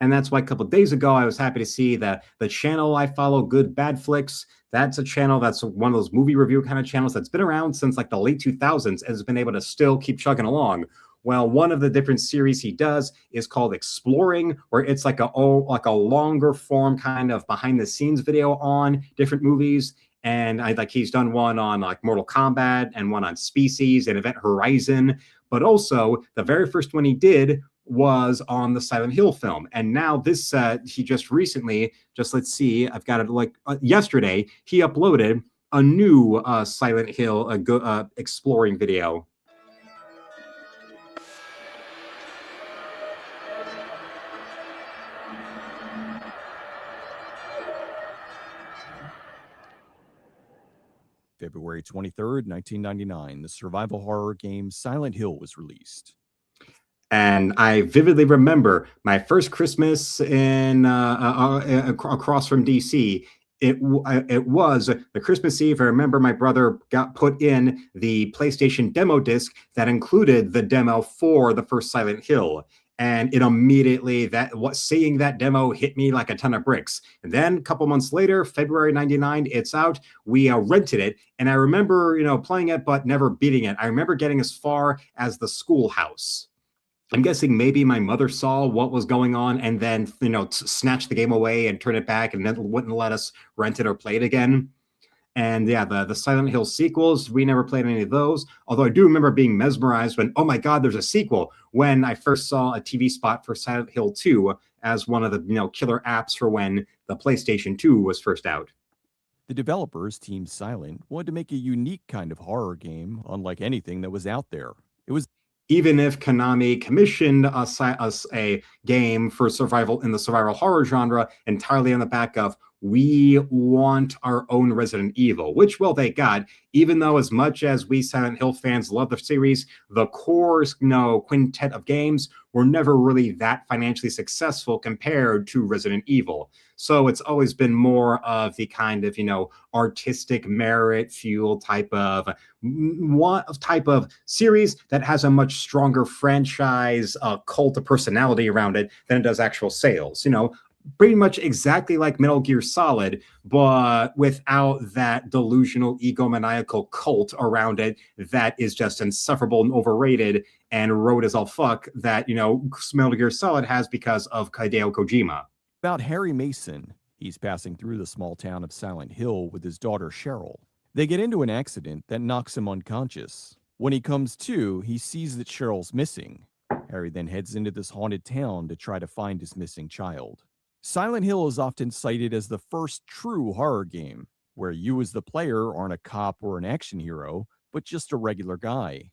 And that's why a couple of days ago, I was happy to see that the channel I follow, Good Bad Flicks, that's a channel that's one of those movie review kind of channels that's been around since like the late 2000s and has been able to still keep chugging along. Well, one of the different series he does is called Exploring, where it's like a longer form kind of behind the scenes video on different movies. And he's done one on like Mortal Kombat and one on Species and Event Horizon. But also the very first one he did was on the Silent Hill film. And now this, he just recently, let's see, I've got it yesterday, he uploaded a new Silent Hill exploring video. February 23rd, 1999, the survival horror game Silent Hill was released. And I vividly remember my first Christmas in across from DC. It was the Christmas Eve. I remember my brother got put in the PlayStation demo disc that included the demo for the first Silent Hill. And it immediately, seeing that demo hit me like a ton of bricks. And then a couple months later, February 99, it's out. We rented it. And I remember, playing it, but never beating it. I remember getting as far as the schoolhouse. I'm guessing maybe my mother saw what was going on and then, snatched the game away and turned it back and then wouldn't let us rent it or play it again. And yeah, the Silent Hill sequels, we never played any of those. Although I do remember being mesmerized when, oh my God, there's a sequel, when I first saw a TV spot for Silent Hill 2 as one of the, killer apps for when the PlayStation 2 was first out. The developers, Team Silent, wanted to make a unique kind of horror game, unlike anything that was out there. It was even if Konami commissioned us a game for survival in the survival horror genre entirely on the back of, we want our own Resident Evil, which, well, they got, even though as much as we Silent Hill fans love the series, the core, quintet of games were never really that financially successful compared to Resident Evil. So it's always been more of the kind of, artistic merit fuel type of series that has a much stronger franchise cult of personality around it than it does actual sales. Pretty much exactly like Metal Gear Solid, but without that delusional egomaniacal cult around it that is just insufferable and overrated and road as all fuck that, Metal Gear Solid has because of Hideo Kojima. About Harry Mason. He's passing through the small town of Silent Hill with his daughter Cheryl. They get into an accident that knocks him unconscious. When he comes to, he sees that Cheryl's missing. Harry then heads into this haunted town to try to find his missing child. Silent Hill is often cited as the first true horror game, where you as the player aren't a cop or an action hero, but just a regular guy.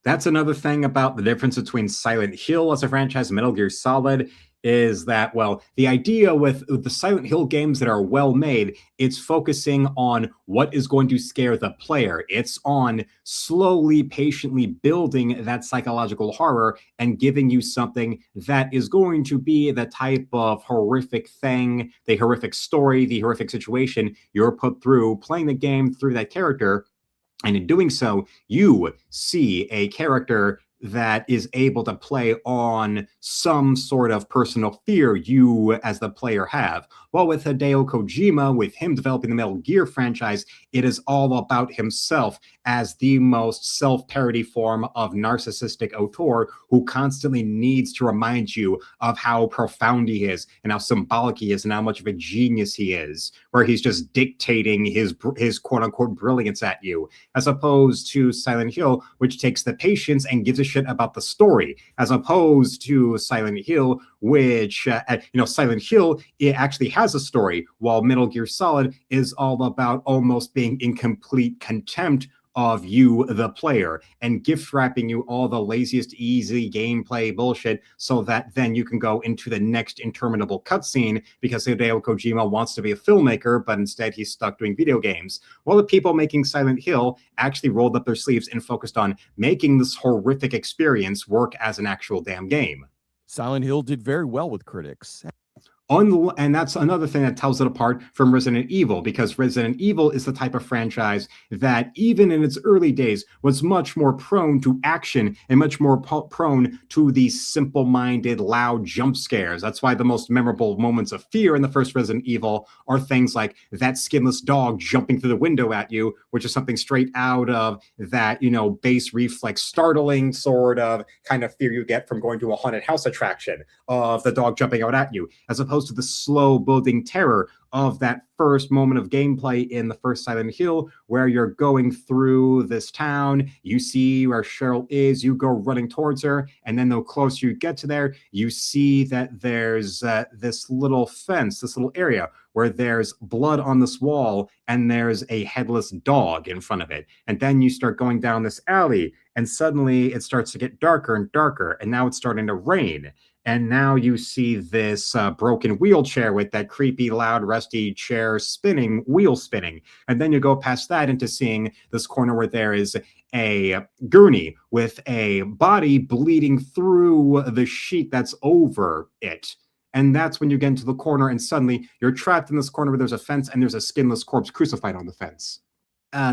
That's another thing about the difference between Silent Hill as a franchise and Metal Gear Solid is that, well, the idea with the Silent Hill games that are well made, it's focusing on what is going to scare the player. It's on slowly, patiently building that psychological horror and giving you something that is going to be the type of horrific thing, the horrific story, the horrific situation you're put through playing the game through that character. And in doing so, you see a character that is able to play on some sort of personal fear you as the player have. Well, with Hideo Kojima, with him developing the Metal Gear franchise, it is all about himself as the most self-parody form of narcissistic auteur who constantly needs to remind you of how profound he is and how symbolic he is and how much of a genius he is, where he's just dictating his quote-unquote brilliance at you, as opposed to Silent Hill, which takes the patience and gives a shit about the story, as opposed to Silent Hill, which, Silent Hill, it actually has a story, while Metal Gear Solid is all about almost being in complete contempt of you, the player, and gift wrapping you all the laziest, easy gameplay bullshit so that then you can go into the next interminable cutscene because Hideo Kojima wants to be a filmmaker, but instead he's stuck doing video games. While the people making Silent Hill actually rolled up their sleeves and focused on making this horrific experience work as an actual damn game. Silent Hill did very well with critics. And that's another thing that tells it apart from Resident Evil, because Resident Evil is the type of franchise that, even in its early days, was much more prone to action and much more prone to these simple-minded, loud jump scares. That's why the most memorable moments of fear in the first Resident Evil are things like that skinless dog jumping through the window at you, which is something straight out of that, base reflex, startling sort of kind of fear you get from going to a haunted house attraction of the dog jumping out at you, as opposed to the slow building terror of that first moment of gameplay in the first Silent Hill, where you're going through this town, you see where Cheryl is, you go running towards her, and then the closer you get to there, you see that there's this little fence, this little area where there's blood on this wall and there's a headless dog in front of it. And then you start going down this alley, and suddenly it starts to get darker and darker, and now it's starting to rain. And now you see this broken wheelchair with that creepy, loud, rusty chair spinning, wheel spinning. And then you go past that into seeing this corner where there is a gurney with a body bleeding through the sheet that's over it. And that's when you get into the corner, and suddenly you're trapped in this corner where there's a fence and there's a skinless corpse crucified on the fence.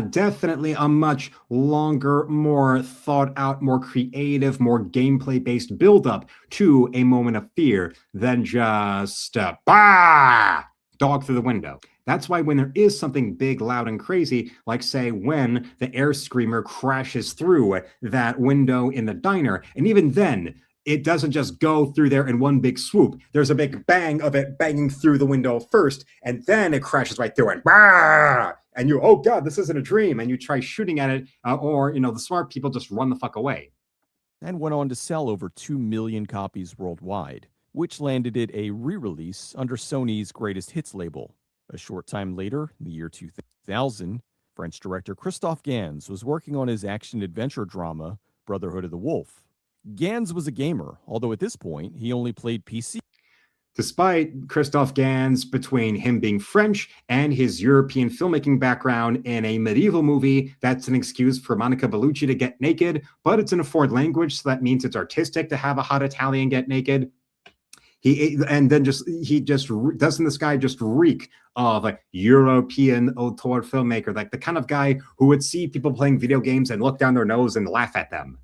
Definitely a much longer, more thought out, more creative, more gameplay based build up to a moment of fear than just bah, dog through the window. That's why when there is something big, loud, and crazy, like say when the air screamer crashes through that window in the diner, and even then, it doesn't just go through there in one big swoop. There's a big bang of it banging through the window first, and then it crashes right through it. Bah! And you, oh God, this isn't a dream. And you try shooting at it, or, the smart people just run the fuck away. And went on to sell over 2 million copies worldwide, which landed it a re-release under Sony's Greatest Hits label. A short time later, in the year 2000, French director Christophe Gans was working on his action-adventure drama, Brotherhood of the Wolf. Gans was a gamer, although at this point, he only played PC. Despite Christophe Gans, between him being French and his European filmmaking background in a medieval movie, that's an excuse for Monica Bellucci to get naked, but it's in a foreign language, so that means it's artistic to have a hot Italian get naked. Doesn't this guy just reek of a European auteur filmmaker, like the kind of guy who would see people playing video games and look down their nose and laugh at them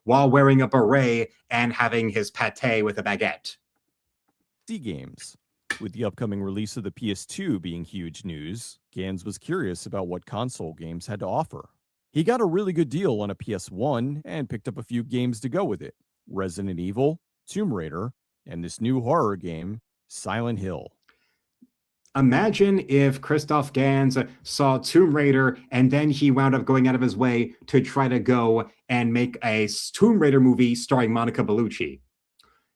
while wearing a beret and having his pate with a baguette. Games. With the upcoming release of the PS2 being huge news, Gans was curious about what console games had to offer. He got a really good deal on a PS1 and picked up a few games to go with it: Resident Evil, Tomb Raider, and this new horror game, Silent Hill. Imagine if Christophe Gans saw Tomb Raider and then he wound up going out of his way to try to go and make a Tomb Raider movie starring Monica Bellucci.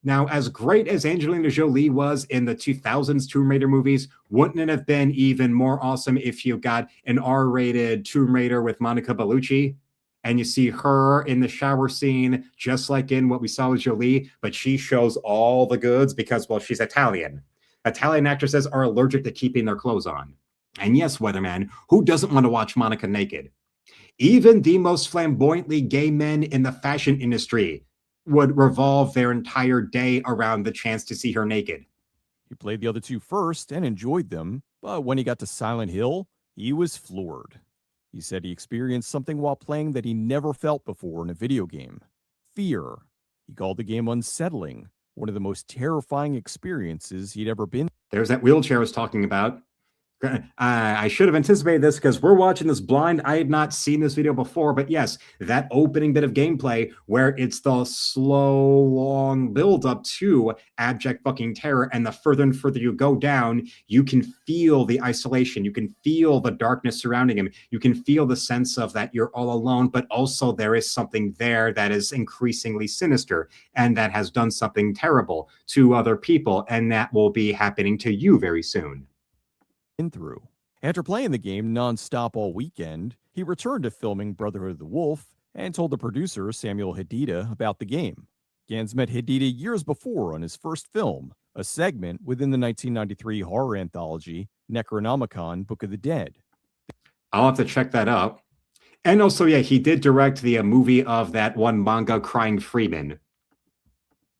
Now, as great as Angelina Jolie was in the 2000s Tomb Raider movies, wouldn't it have been even more awesome if you got an R-rated Tomb Raider with Monica Bellucci? And you see her in the shower scene, just like in what we saw with Jolie, but she shows all the goods because, well, she's Italian. Italian actresses are allergic to keeping their clothes on. And yes, Weatherman, who doesn't want to watch Monica naked? Even the most flamboyantly gay men in the fashion industry would revolve their entire day around the chance to see her naked. He played the other two first and enjoyed them, but when he got to Silent Hill, he was floored. He said he experienced something while playing that he never felt before in a video game: fear. He called the game unsettling, one of the most terrifying experiences he'd ever been. There's that wheelchair I was talking about. I should have anticipated this because we're watching this blind. I had not seen this video before, but yes, that opening bit of gameplay where it's the slow, long build up to abject fucking terror, and the further and further you go down, you can feel the isolation. You can feel the darkness surrounding him. You can feel the sense of that you're all alone, but also there is something there that is increasingly sinister and that has done something terrible to other people, and that will be happening to you very soon. Through. After playing the game non-stop all weekend, he returned to filming Brotherhood of the Wolf and told the producer, Samuel Hadida, about the game. Gans met Hadida years before on his first film, a segment within the 1993 horror anthology Necronomicon: Book of the Dead. I'll have to check that out. And also, yeah, he did direct the movie of that one manga, Crying Freeman.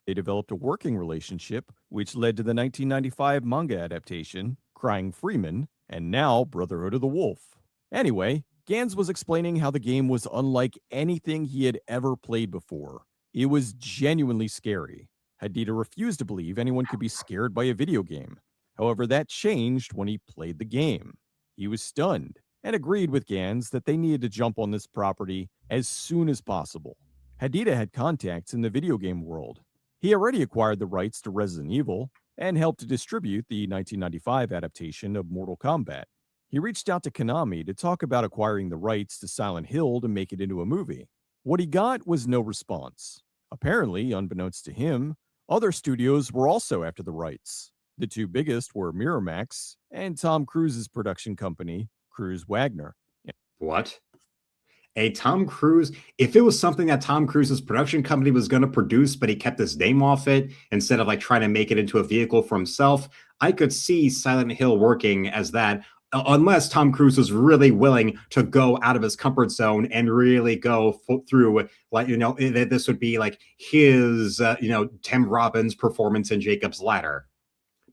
They developed a working relationship, which led to the 1995 manga adaptation, Crying Freeman, and now Brotherhood of the Wolf. Anyway, Gans was explaining how the game was unlike anything he had ever played before. It was genuinely scary. Hadida refused to believe anyone could be scared by a video game. However, that changed when he played the game. He was stunned and agreed with Gans that they needed to jump on this property as soon as possible. Hadida had contacts in the video game world. He already acquired the rights to Resident Evil and helped to distribute the 1995 adaptation of Mortal Kombat. He reached out to Konami to talk about acquiring the rights to Silent Hill to make it into a movie. What he got was no response. Apparently, unbeknownst to him, other studios were also after the rights. The two biggest were Miramax and Tom Cruise's production company, Cruise Wagner. What? A Tom Cruise, if it was something that Tom Cruise's production company was going to produce, but he kept his name off it instead of like trying to make it into a vehicle for himself, I could see Silent Hill working as that, unless Tom Cruise was really willing to go out of his comfort zone and really go through, like, this would be like his, Tim Robbins performance in Jacob's Ladder.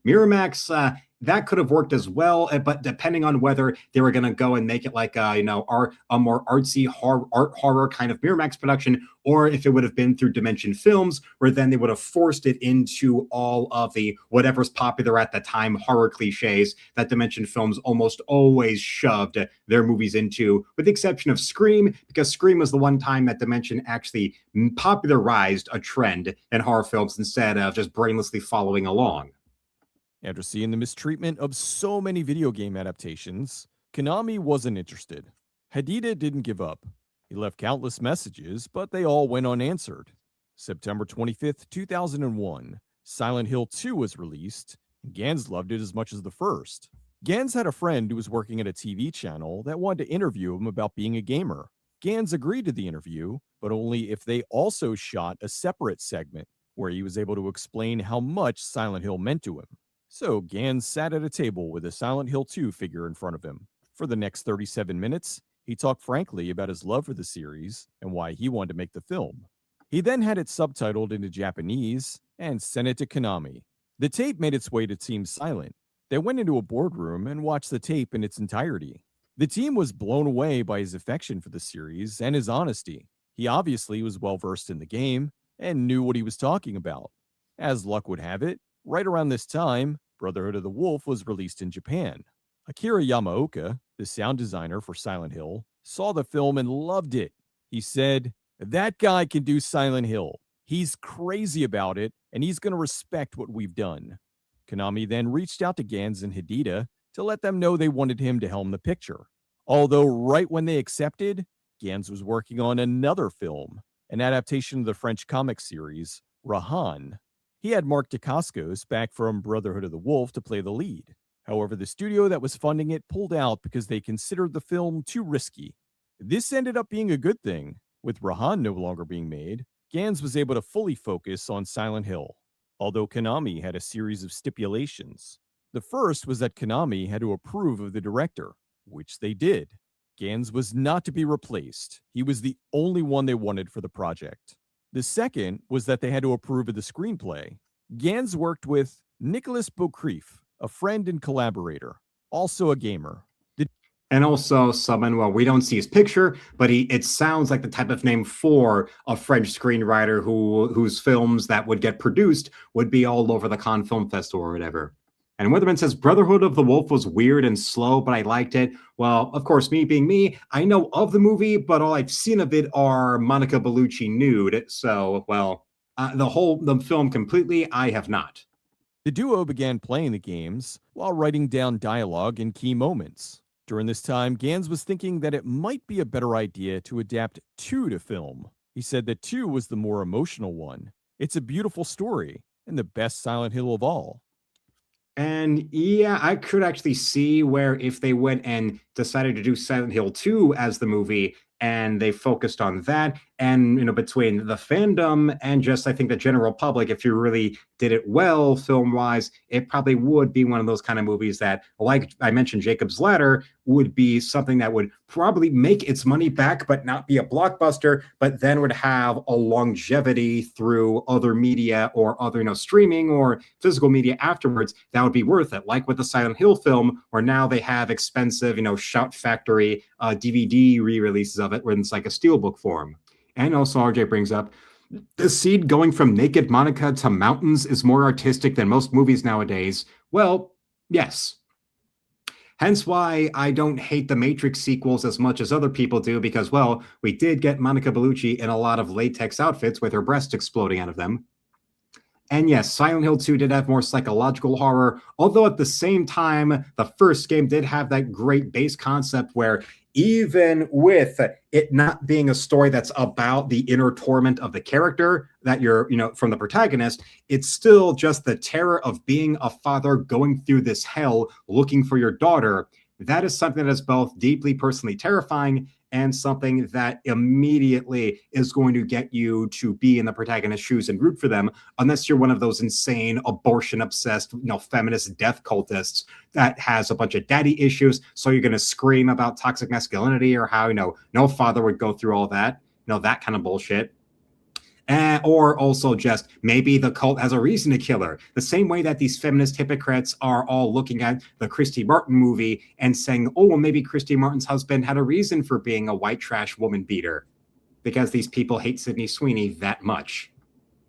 Miramax, that could have worked as well, but depending on whether they were going to go and make it like a more artsy horror kind of Miramax production, or if it would have been through Dimension Films, where then they would have forced it into all of the whatever's popular at the time horror cliches that Dimension Films almost always shoved their movies into, with the exception of Scream, because Scream was the one time that Dimension actually popularized a trend in horror films instead of just brainlessly following along. After seeing the mistreatment of so many video game adaptations, Konami wasn't interested. Hadida didn't give up. He left countless messages, but they all went unanswered. September 25th, 2001, Silent Hill 2 was released, and Gans loved it as much as the first. Gans had a friend who was working at a TV channel that wanted to interview him about being a gamer. Gans agreed to the interview, but only if they also shot a separate segment where he was able to explain how much Silent Hill meant to him. So Gans sat at a table with a Silent Hill 2 figure in front of him. For the next 37 minutes, he talked frankly about his love for the series and why he wanted to make the film. He then had it subtitled into Japanese and sent it to Konami. The tape made its way to Team Silent. They went into a boardroom and watched the tape in its entirety. The team was blown away by his affection for the series and his honesty. He obviously was well versed in the game and knew what he was talking about. As luck would have it, right around this time, Brotherhood of the Wolf was released in Japan. Akira Yamaoka, the sound designer for Silent Hill, saw the film and loved it. He said, "That guy can do Silent Hill. He's crazy about it, and he's going to respect what we've done." Konami then reached out to Gans and Hadida to let them know they wanted him to helm the picture. Although right when they accepted, Gans was working on another film, an adaptation of the French comic series, Rahan. He had Mark Dacascos back from Brotherhood of the Wolf to play the lead. However, the studio that was funding it pulled out because they considered the film too risky. This ended up being a good thing. With Rahan no longer being made, Gans was able to fully focus on Silent Hill. Although Konami had a series of stipulations. The first was that Konami had to approve of the director, which they did. Gans was not to be replaced. He was the only one they wanted for the project. The second was that they had to approve of the screenplay. Gans worked with Nicolas Beaucrief, a friend and collaborator, also a gamer. And also someone, well, we don't see his picture, but it sounds like the type of name for a French screenwriter whose films that would get produced would be all over the Cannes Film Festival or whatever. And Weatherman says, Brotherhood of the Wolf was weird and slow, but I liked it. Well, of course, me being me, I know of the movie, but all I've seen of it are Monica Bellucci nude. So, well, the film completely, I have not. The duo began playing the games while writing down dialogue and key moments. During this time, Gans was thinking that it might be a better idea to adapt 2 to film. He said that 2 was the more emotional one. It's a beautiful story and the best Silent Hill of all. And yeah, I could actually see where if they went and decided to do Silent Hill 2 as the movie and they focused on that, And between the fandom and just I think the general public, if you really did it well film wise, it probably would be one of those kind of movies that, like I mentioned, Jacob's Ladder would be something that would probably make its money back but not be a blockbuster, but then would have a longevity through other media or other streaming or physical media afterwards that would be worth it, like with the Silent Hill film, where now they have expensive Shout Factory DVD re-releases of it where it's like a steelbook form. And also RJ brings up the seed going from naked Monica to mountains is more artistic than most movies nowadays. Well, yes. Hence why I don't hate the Matrix sequels as much as other people do, because, well, we did get Monica Bellucci in a lot of latex outfits with her breast exploding out of them. And yes, Silent Hill 2 did have more psychological horror, although at the same time, the first game did have that great base concept where even with it not being a story that's about the inner torment of the character that you're, from the protagonist, it's still just the terror of being a father going through this hell looking for your daughter. That is something that is both deeply personally terrifying and something that immediately is going to get you to be in the protagonist's shoes and root for them, unless you're one of those insane abortion-obsessed, feminist death cultists that has a bunch of daddy issues, so you're going to scream about toxic masculinity or how, no father would go through all that, that kind of bullshit. Or also just maybe the cult has a reason to kill her. The same way that these feminist hypocrites are all looking at the Christy Martin movie and saying, oh, well, maybe Christy Martin's husband had a reason for being a white trash woman beater. Because these people hate Sydney Sweeney that much.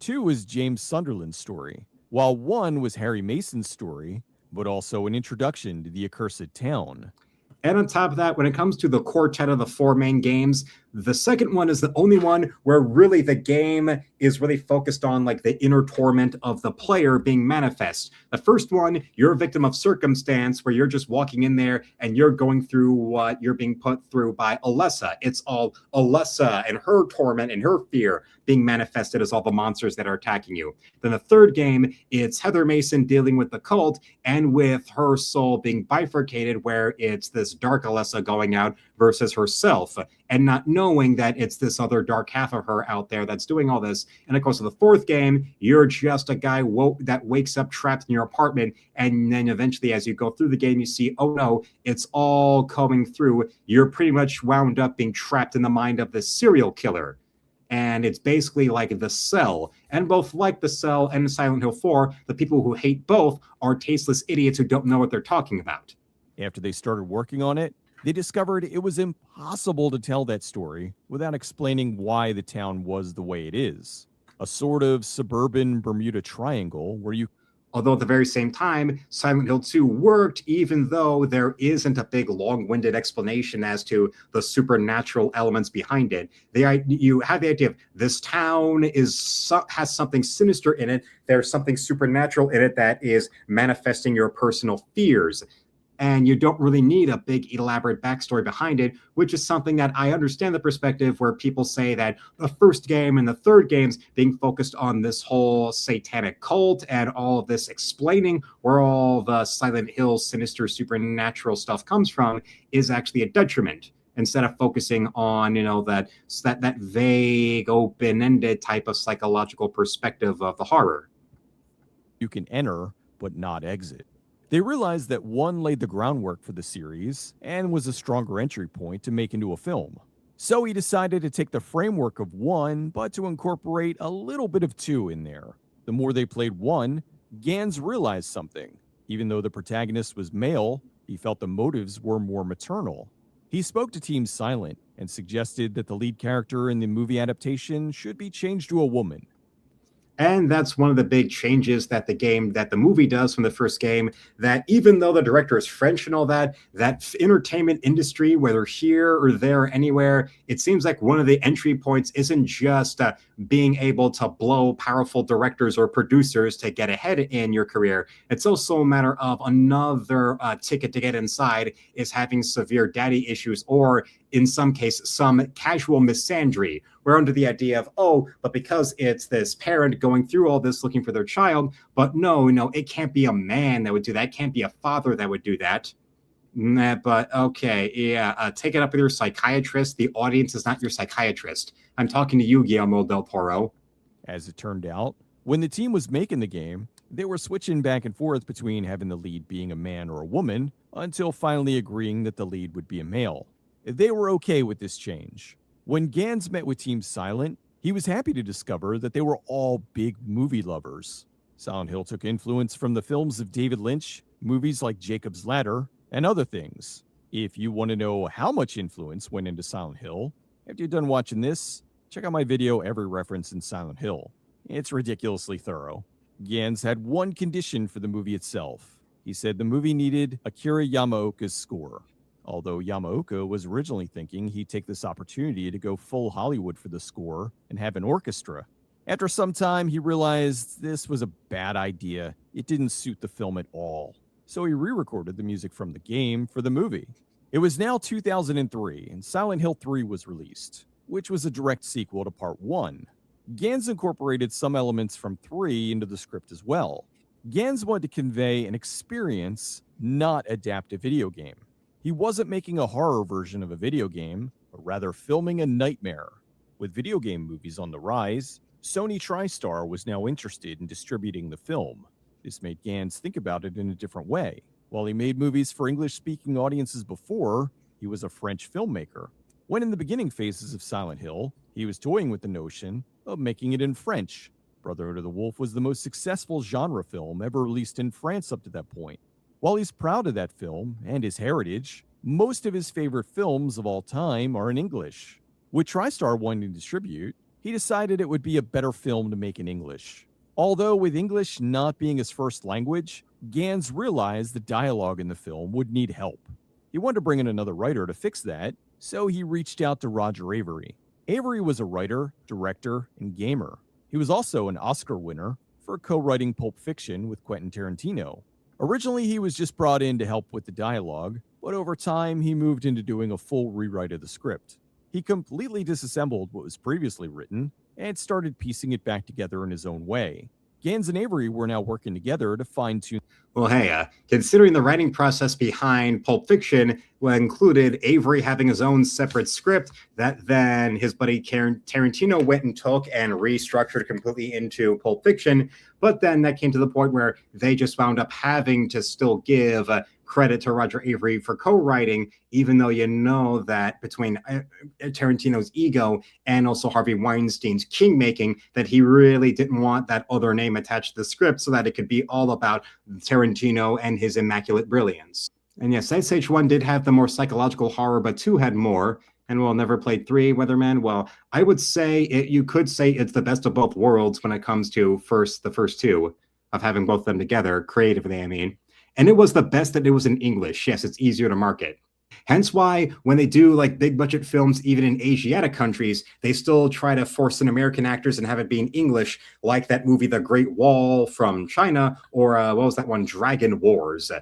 2 is James Sunderland's story, while 1 was Harry Mason's story, but also an introduction to the accursed town. And on top of that, when it comes to the quartet of the 4 main games, the second one is the only one where really the game is really focused on like the inner torment of the player being manifest. The first one, you're a victim of circumstance where you're just walking in there and you're going through what you're being put through by Alessa. It's all Alessa and her torment and her fear being manifested as all the monsters that are attacking you. Then the third game, it's Heather Mason dealing with the cult and with her soul being bifurcated, where it's this dark Alessa going out versus herself, and not knowing that it's this other dark half of her out there that's doing all this. And of course, in the fourth game, you're just a guy that wakes up trapped in your apartment, and then eventually as you go through the game, you see, oh no, it's all coming through. You're pretty much wound up being trapped in the mind of this serial killer. And it's basically like The Cell. And both like The Cell and Silent Hill 4, the people who hate both are tasteless idiots who don't know what they're talking about. After they started working on it, they discovered it was impossible to tell that story without explaining why the town was the way it is. A sort of suburban Bermuda Triangle where you... Although at the very same time, Silent Hill 2 worked, even though there isn't a big long-winded explanation as to the supernatural elements behind it. You have the idea of this town has something sinister in it. There's something supernatural in it that is manifesting your personal fears. And you don't really need a big elaborate backstory behind it, which is something that I understand the perspective where people say that the first game and the third games being focused on this whole satanic cult and all of this explaining where all the Silent Hill sinister supernatural stuff comes from is actually a detriment, instead of focusing on, that vague, open-ended type of psychological perspective of the horror. You can enter, but not exit. They realized that 1 laid the groundwork for the series and was a stronger entry point to make into a film. So he decided to take the framework of 1, but to incorporate a little bit of 2 in there. The more they played 1, Gans realized something. Even though the protagonist was male, he felt the motives were more maternal. He spoke to Team Silent and suggested that the lead character in the movie adaptation should be changed to a woman. And that's one of the big changes that the movie does from the first game, that even though the director is French and all that entertainment industry, whether here or there, anywhere, it seems like one of the entry points isn't just being able to blow powerful directors or producers to get ahead in your career. It's also a matter of another ticket to get inside is having severe daddy issues, or in some cases, some casual misandry. We're under the idea of, oh, but because it's this parent going through all this looking for their child, but no, it can't be a man that would do that. It can't be a father that would do that. Nah, but okay, yeah. Take it up with your psychiatrist. The audience is not your psychiatrist. I'm talking to you, Guillermo del Toro. As it turned out, when the team was making the game, they were switching back and forth between having the lead being a man or a woman until finally agreeing that the lead would be a male. They were okay with this change. When Gans met with Team Silent, he was happy to discover that they were all big movie lovers. Silent Hill took influence from the films of David Lynch, movies like Jacob's Ladder, and other things. If you want to know how much influence went into Silent Hill, after you're done watching this, check out my video, Every Reference in Silent Hill. It's ridiculously thorough. Gans had one condition for the movie itself. He said the movie needed Akira Yamaoka's score. Although Yamaoka was originally thinking he'd take this opportunity to go full Hollywood for the score and have an orchestra. After some time, he realized this was a bad idea. It didn't suit the film at all. So he re-recorded the music from the game for the movie. It was now 2003, and Silent Hill 3 was released, which was a direct sequel to Part 1. Gans incorporated some elements from 3 into the script as well. Gans wanted to convey an experience, not adapt a video game. He wasn't making a horror version of a video game, but rather filming a nightmare. With video game movies on the rise, Sony TriStar was now interested in distributing the film. This made Gans think about it in a different way. While he made movies for English-speaking audiences before, he was a French filmmaker. When in the beginning phases of Silent Hill, he was toying with the notion of making it in French. Brotherhood of the Wolf was the most successful genre film ever released in France up to that point. While he's proud of that film and his heritage, most of his favorite films of all time are in English. With TriStar wanting to distribute, he decided it would be a better film to make in English. Although with English not being his first language, Gans realized the dialogue in the film would need help. He wanted to bring in another writer to fix that, so he reached out to Roger Avery. Avery was a writer, director, and gamer. He was also an Oscar winner for co-writing Pulp Fiction with Quentin Tarantino. Originally, he was just brought in to help with the dialogue, but over time, he moved into doing a full rewrite of the script. He completely disassembled what was previously written and started piecing it back together in his own way. Gans and Avery were now working together to fine-tune. Well, hey, considering the writing process behind Pulp Fiction included Avery having his own separate script that then his buddy Tarantino went and took and restructured completely into Pulp Fiction, but then that came to the point where they just wound up having to still give credit to Roger Avery for co-writing, even though you know that between Tarantino's ego and also Harvey Weinstein's king-making, that he really didn't want that other name attached to the script so that it could be all about Tarantino and his immaculate brilliance. And yes, Ice Age 1 did have the more psychological horror, but 2 had more. And well, never played 3, Weatherman. Well, I would say you could say it's the best of both worlds when it comes to the first 2, of having both of them together, creatively, I mean. And it was the best that it was in English. Yes, it's easier to market. Hence why when they do like big budget films, even in Asiatic countries, they still try to force in American actors and have it be in English, like that movie, The Great Wall from China, or what was that one, Dragon Wars.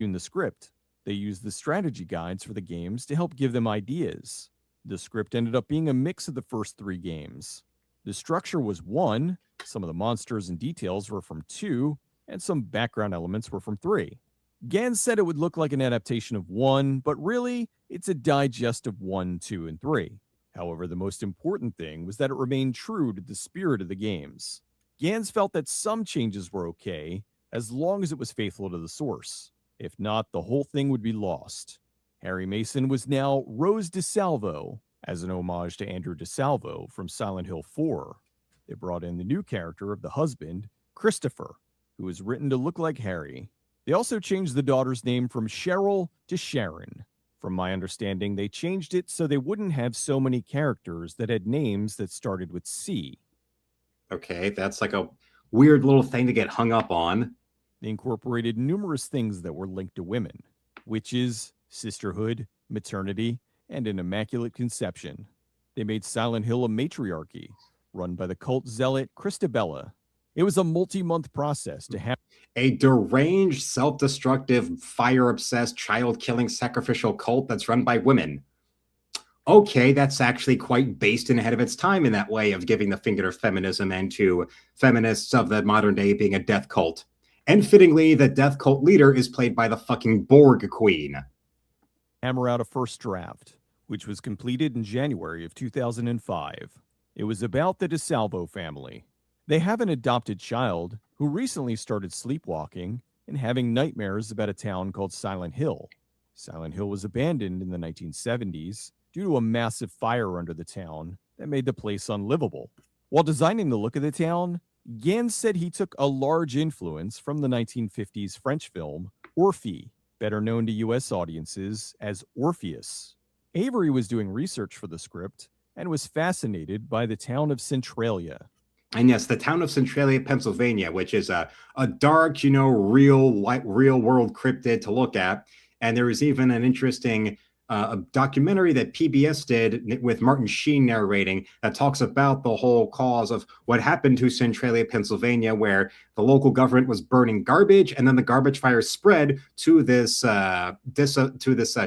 In the script, they used the strategy guides for the games to help give them ideas. The script ended up being a mix of the first 3 games. The structure was 1, some of the monsters and details were from 2, and some background elements were from 3. Gans said it would look like an adaptation of 1, but really, it's a digest of 1, 2, and 3. However, the most important thing was that it remained true to the spirit of the games. Gans felt that some changes were okay, as long as it was faithful to the source. If not, the whole thing would be lost. Harry Mason was now Rose DeSalvo, as an homage to Andrew DeSalvo from Silent Hill 4. They brought in the new character of the husband, Christopher, who was written to look like Harry. They also changed the daughter's name from Cheryl to Sharon. From my understanding, they changed it so they wouldn't have so many characters that had names that started with C. Okay, that's like a weird little thing to get hung up on. They incorporated numerous things that were linked to women: witches, sisterhood, maternity, and an immaculate conception. They made Silent Hill a matriarchy, run by the cult zealot Christabella. It was a multi-month process to have a deranged, self-destructive, fire-obsessed, child-killing sacrificial cult that's run by women. Okay, that's actually quite based and ahead of its time in that way of giving the finger to feminism and to feminists of the modern day being a death cult. And fittingly, the death cult leader is played by the fucking Borg Queen. Hammer out a first draft, which was completed in January of 2005. It was about the DeSalvo family. They have an adopted child who recently started sleepwalking and having nightmares about a town called Silent Hill. Silent Hill was abandoned in the 1970s due to a massive fire under the town that made the place unlivable. While designing the look of the town, Gans said he took a large influence from the 1950s French film Orphée, better known to US audiences as Orpheus. Avery was doing research for the script and was fascinated by the town of Centralia. And yes, the town of Centralia, Pennsylvania, which is a dark, real world cryptid to look at. And there was even an interesting a documentary that PBS did with Martin Sheen narrating that talks about the whole cause of what happened to Centralia, Pennsylvania, where the local government was burning garbage, and then the garbage fire spread to this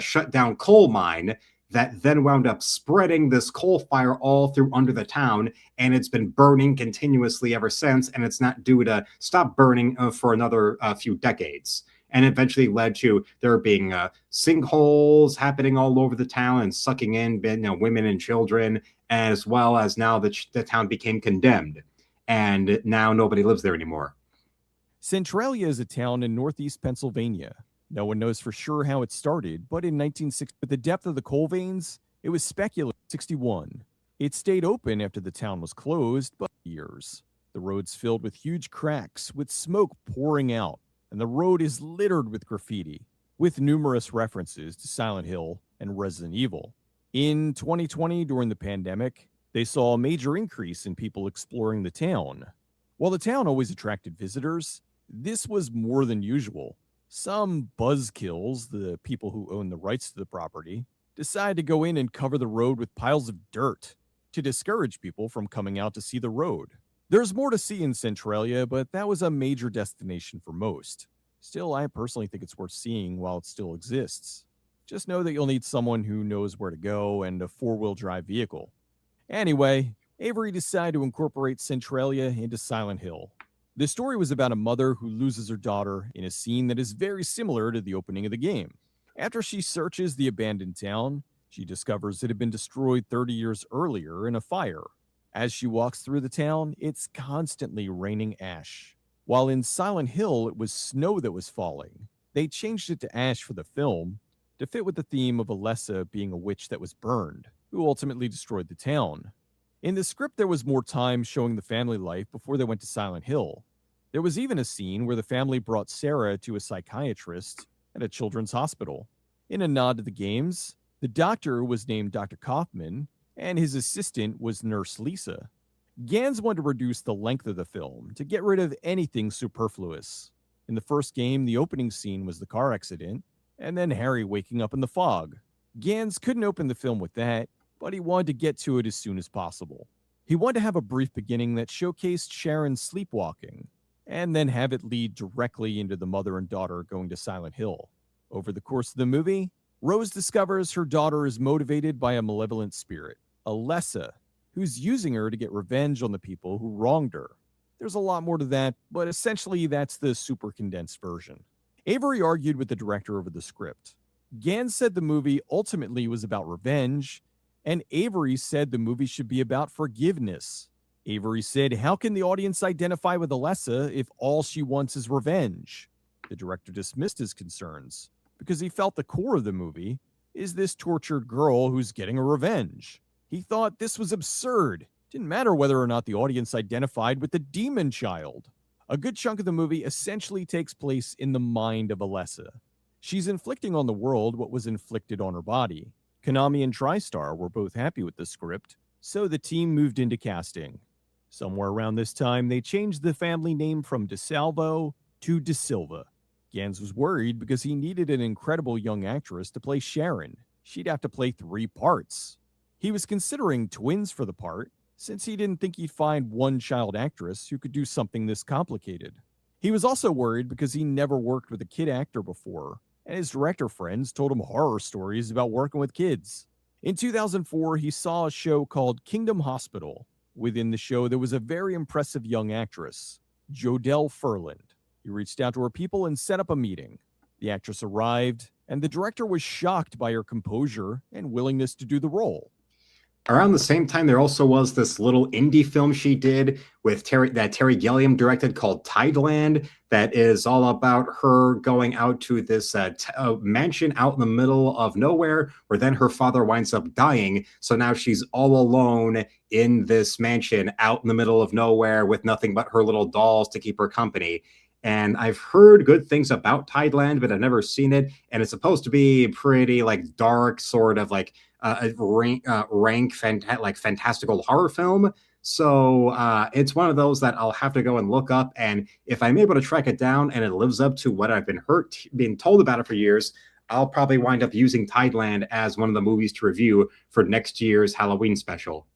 shut down coal mine that then wound up spreading this coal fire all through under the town, and it's been burning continuously ever since, and it's not due to stop burning for another few decades. And eventually led to there being sinkholes happening all over the town and sucking in women and children, as well as now the town became condemned, and now nobody lives there anymore. Centralia is a town in northeast Pennsylvania. No one knows for sure how it started, but in 1960, with the depth of the coal veins, it was speculated 61. It stayed open after the town was closed, but years. The roads filled with huge cracks, with smoke pouring out, and the road is littered with graffiti, with numerous references to Silent Hill and Resident Evil. In 2020, during the pandemic, they saw a major increase in people exploring the town. While the town always attracted visitors, this was more than usual. Some buzzkills, the people who own the rights to the property, decide to go in and cover the road with piles of dirt to discourage people from coming out to see the road. There's more to see in Centralia, but that was a major destination for most. Still, I personally think it's worth seeing while it still exists. Just know that you'll need someone who knows where to go and a four-wheel drive vehicle. Anyway, Avery decided to incorporate Centralia into Silent Hill. The story was about a mother who loses her daughter in a scene that is very similar to the opening of the game. After she searches the abandoned town, she discovers it had been destroyed 30 years earlier in a fire. As she walks through the town, it's constantly raining ash. While in Silent Hill, it was snow that was falling. They changed it to ash for the film to fit with the theme of Alessa being a witch that was burned, who ultimately destroyed the town. In the script, there was more time showing the family life before they went to Silent Hill. There was even a scene where the family brought Sarah to a psychiatrist at a children's hospital. In a nod to the games, the doctor was named Dr. Kaufman, and his assistant was Nurse Lisa. Gans wanted to reduce the length of the film to get rid of anything superfluous. In the first game, the opening scene was the car accident, and then Harry waking up in the fog. Gans couldn't open the film with that, but he wanted to get to it as soon as possible. He wanted to have a brief beginning that showcased Sharon sleepwalking, and then have it lead directly into the mother and daughter going to Silent Hill. Over the course of the movie, Rose discovers her daughter is motivated by a malevolent spirit, Alessa, who's using her to get revenge on the people who wronged her. There's a lot more to that, but essentially that's the super condensed version. Avery argued with the director over the script. Gans said the movie ultimately was about revenge, and Avery said the movie should be about forgiveness. Avery said, "How can the audience identify with Alessa if all she wants is revenge?" The director dismissed his concerns because he felt the core of the movie is this tortured girl who's getting a revenge. He thought this was absurd. Didn't matter whether or not the audience identified with the demon child. A good chunk of the movie essentially takes place in the mind of Alessa. She's inflicting on the world what was inflicted on her body. Konami and TriStar were both happy with the script, so the team moved into casting. Somewhere around this time, they changed the family name from DeSalvo to De Silva. Gans was worried because he needed an incredible young actress to play Sharon. She'd have to play 3 parts. He was considering twins for the part, since he didn't think he'd find one child actress who could do something this complicated. He was also worried because he never worked with a kid actor before, and his director friends told him horror stories about working with kids. In 2004, he saw a show called Kingdom Hospital. Within the show, there was a very impressive young actress, Jodelle Ferland. He reached out to her people and set up a meeting. The actress arrived, and the director was shocked by her composure and willingness to do the role. Around the same time, there also was this little indie film she did with Terry Gilliam directed called Tideland, that is all about her going out to this mansion out in the middle of nowhere, where then her father winds up dying. So now she's all alone in this mansion out in the middle of nowhere with nothing but her little dolls to keep her company. And I've heard good things about Tideland, but I've never seen it. And it's supposed to be pretty like dark, sort of like fantastical horror film. So it's one of those that I'll have to go and look up. And if I'm able to track it down and it lives up to what I've been told about it for years, I'll probably wind up using Tideland as one of the movies to review for next year's Halloween special.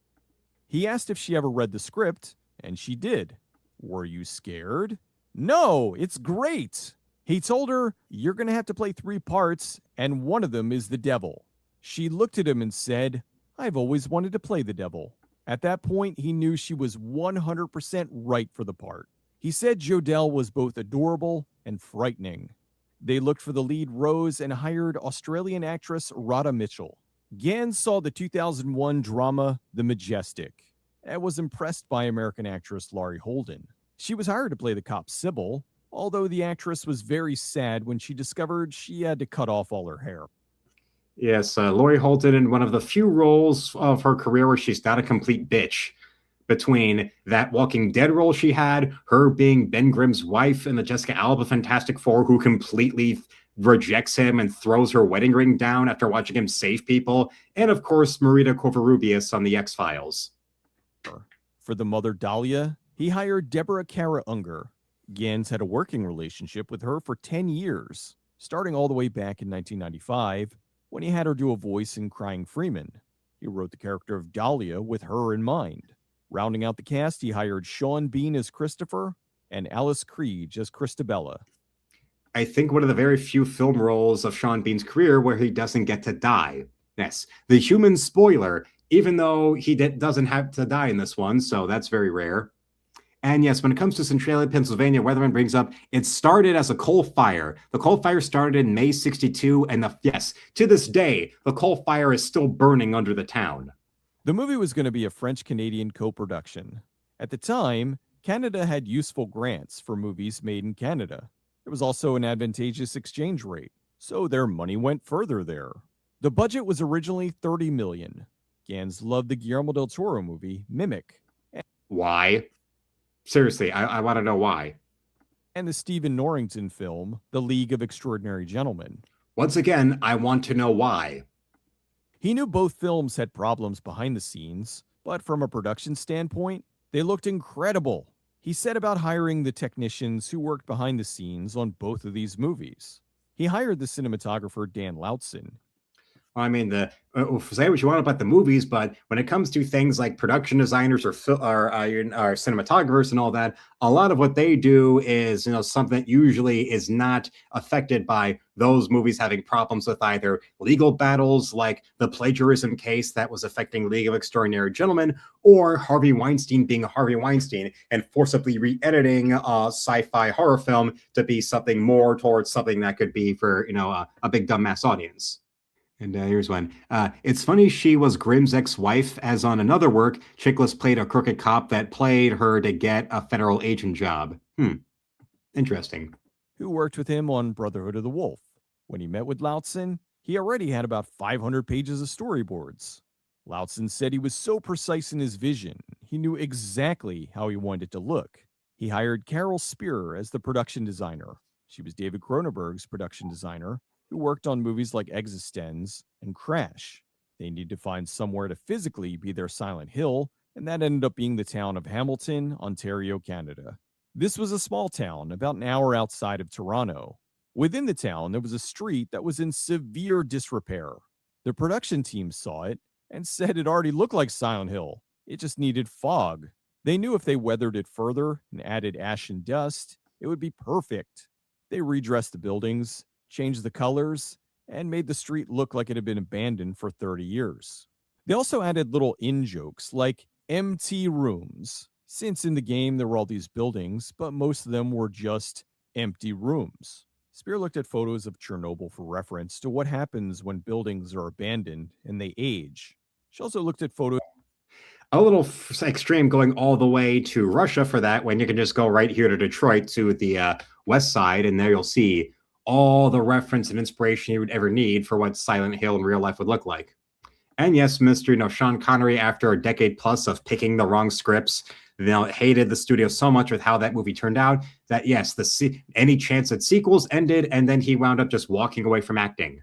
He asked if she ever read the script, and she did. Were you scared? No, it's great. He told her, you're going to have to play 3 parts, and one of them is the devil. She looked at him and said, I've always wanted to play the devil. At that point, he knew she was 100% right for the part. He said Jodelle was both adorable and frightening. They looked for the lead Rose and hired Australian actress Radha Mitchell. Gans saw the 2001 drama The Majestic and was impressed by American actress Laurie Holden. She was hired to play the cop Sybil, although the actress was very sad when she discovered she had to cut off all her hair. Yes, Laurie Holden in one of the few roles of her career where she's not a complete bitch. Between that Walking Dead role she had, her being Ben Grimm's wife in the Jessica Alba Fantastic Four, who completely rejects him and throws her wedding ring down after watching him save people, and of course Marita Kovarubias on The X-Files. For the mother Dahlia, he hired Deborah Kara Unger. Gans had a working relationship with her for 10 years, starting all the way back in 1995, when he had her do a voice in Crying Freeman. He wrote the character of Dahlia with her in mind. Rounding out the cast, he hired Sean Bean as Christopher and Alice Krige as Christabella. I think one of the very few film roles of Sean Bean's career where he doesn't get to die. Yes, the human spoiler, even though he doesn't have to die in this one, so that's very rare. And yes, when it comes to Centralia, Pennsylvania, Weatherman brings up, it started as a coal fire. The coal fire started in May 62, and yes, to this day, the coal fire is still burning under the town. The movie was going to be a French-Canadian co-production. At the time, Canada had useful grants for movies made in Canada. There was also an advantageous exchange rate, so their money went further there. The budget was originally $30 million. Gans loved the Guillermo del Toro movie, Mimic. Why? Seriously, I want to know why. And the Stephen Norrington film, The League of Extraordinary Gentlemen. Once again, I want to know why. He knew both films had problems behind the scenes, but from a production standpoint, they looked incredible. He said about hiring the technicians who worked behind the scenes on both of these movies. He hired the cinematographer Dan Lautzen. I mean, say what you want about the movies, but when it comes to things like production designers or cinematographers and all that, a lot of what they do is, something that usually is not affected by those movies having problems with either legal battles like the plagiarism case that was affecting League of Extraordinary Gentlemen, or Harvey Weinstein being Harvey Weinstein and forcibly re-editing a sci-fi horror film to be something more towards something that could be for, a big dumbass audience. And here's one. It's funny she was Grimm's ex-wife, as on another work, Chiklis played a crooked cop that played her to get a federal agent job. Interesting. Who worked with him on Brotherhood of the Wolf. When he met with Lautzen, he already had about 500 pages of storyboards. Lautzen said he was so precise in his vision, he knew exactly how he wanted it to look. He hired Carol Spearer as the production designer. She was David Cronenberg's production designer, who worked on movies like Existenz and Crash. They needed to find somewhere to physically be their Silent Hill, and that ended up being the town of Hamilton, Ontario, Canada. This was a small town about an hour outside of Toronto. Within the town, there was a street that was in severe disrepair. The production team saw it and said it already looked like Silent Hill. It just needed fog. They knew if they weathered it further and added ash and dust, it would be perfect. They redressed the buildings, changed the colors, and made the street look like it had been abandoned for 30 years. They also added little in-jokes like empty rooms, since in the game there were all these buildings, but most of them were just Empty rooms. Spear looked at photos of Chernobyl for reference to what happens when buildings are abandoned and they age. She also looked at photos. A little extreme going all the way to Russia for that when you can just go right here to Detroit to the west side, and there you'll see all the reference and inspiration you would ever need for what Silent Hill in real life would look like. And yes, Mr. Sean Connery, after a decade plus of picking the wrong scripts, hated the studio so much with how that movie turned out that yes, any chance at sequels ended, and then he wound up just walking away from acting.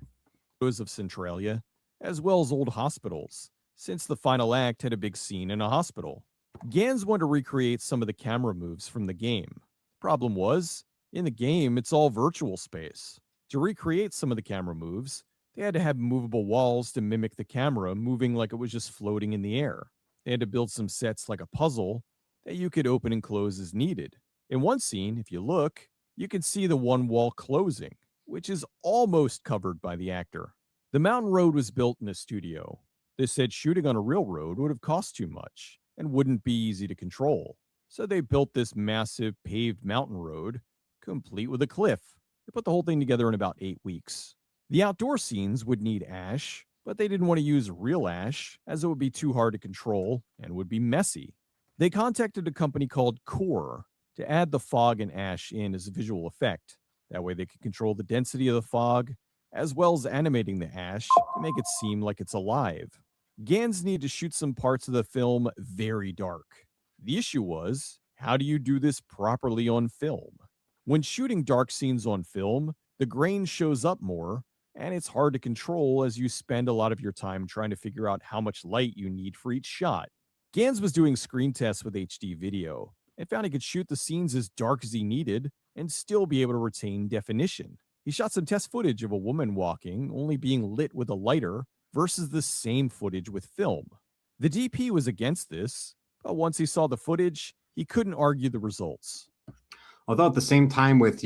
Of Centralia, as well as old hospitals, since the final act had a big scene in a hospital. Gans wanted to recreate some of the camera moves from the game. Problem was, in the game, it's all virtual space. To recreate some of the camera moves, they had to have movable walls to mimic the camera moving like it was just floating in the air. They had to build some sets like a puzzle that you could open and close as needed. In one scene, if you look, you can see the one wall closing, which is almost covered by the actor. The mountain road was built in a studio. They said shooting on a real road would have cost too much and wouldn't be easy to control. So they built this massive paved mountain road, complete with a cliff. They put the whole thing together in about 8 weeks. The outdoor scenes would need ash, but they didn't want to use real ash as it would be too hard to control and would be messy. They contacted a company called Core to add the fog and ash in as a visual effect. That way they could control the density of the fog, as well as animating the ash to make it seem like it's alive. Gans needed to shoot some parts of the film very dark. The issue was, how do you do this properly on film? When shooting dark scenes on film, the grain shows up more, and it's hard to control as you spend a lot of your time trying to figure out how much light you need for each shot. Gans was doing screen tests with HD video and found he could shoot the scenes as dark as he needed and still be able to retain definition. He shot some test footage of a woman walking, only being lit with a lighter, versus the same footage with film. The DP was against this, but once he saw the footage, he couldn't argue the results. Although at the same time with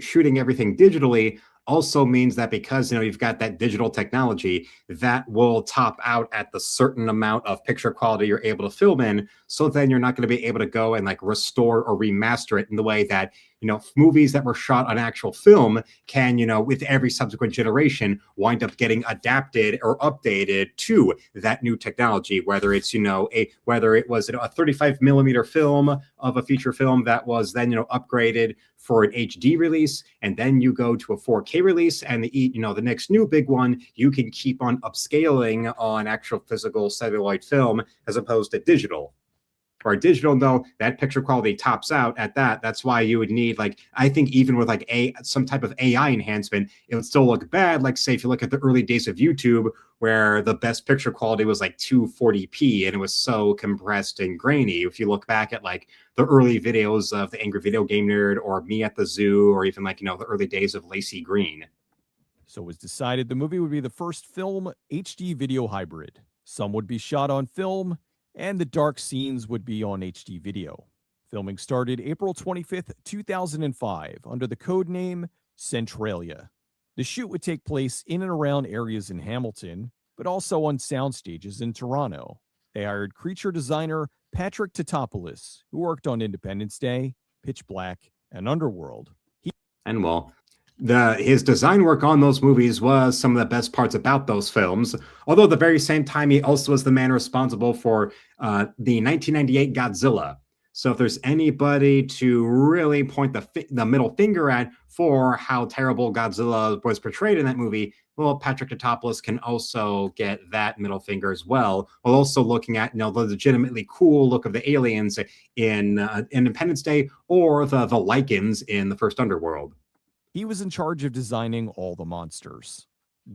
shooting everything digitally also means that because you've got that digital technology that will top out at the certain amount of picture quality you're able to film in, so then you're not going to be able to go and restore or remaster it in the way that movies that were shot on actual film can, with every subsequent generation, wind up getting adapted or updated to that new technology, whether it's, whether it was a 35 millimeter film of a feature film that was then, upgraded for an HD release, and then you go to a 4K release, and the next new big one, you can keep on upscaling on actual physical celluloid film as opposed to digital. For digital, though, that picture quality tops out at that. That's why you would need, I think even with some type of AI enhancement, it would still look bad. Say if you look at the early days of YouTube, where the best picture quality was 240p and it was so compressed and grainy. If you look back at the early videos of the Angry Video Game Nerd or Me at the Zoo, or even the early days of Lacey Green. So it was decided the movie would be the first film HD video hybrid. Some would be shot on film, and the dark scenes would be on HD video. Filming started April 25th, 2005, under the code name Centralia. The shoot would take place in and around areas in Hamilton, but also on sound stages in Toronto. They hired creature designer Patrick Tatopoulos, who worked on Independence Day, Pitch Black, and Underworld. His design work on those movies was some of the best parts about those films. Although at the very same time, he also was the man responsible for the 1998 Godzilla. So if there's anybody to really point the middle finger at for how terrible Godzilla was portrayed in that movie, well, Patrick Tatopoulos can also get that middle finger as well, while also looking at the legitimately cool look of the aliens in Independence Day or the Lycans in the first Underworld. He was in charge of designing all the monsters.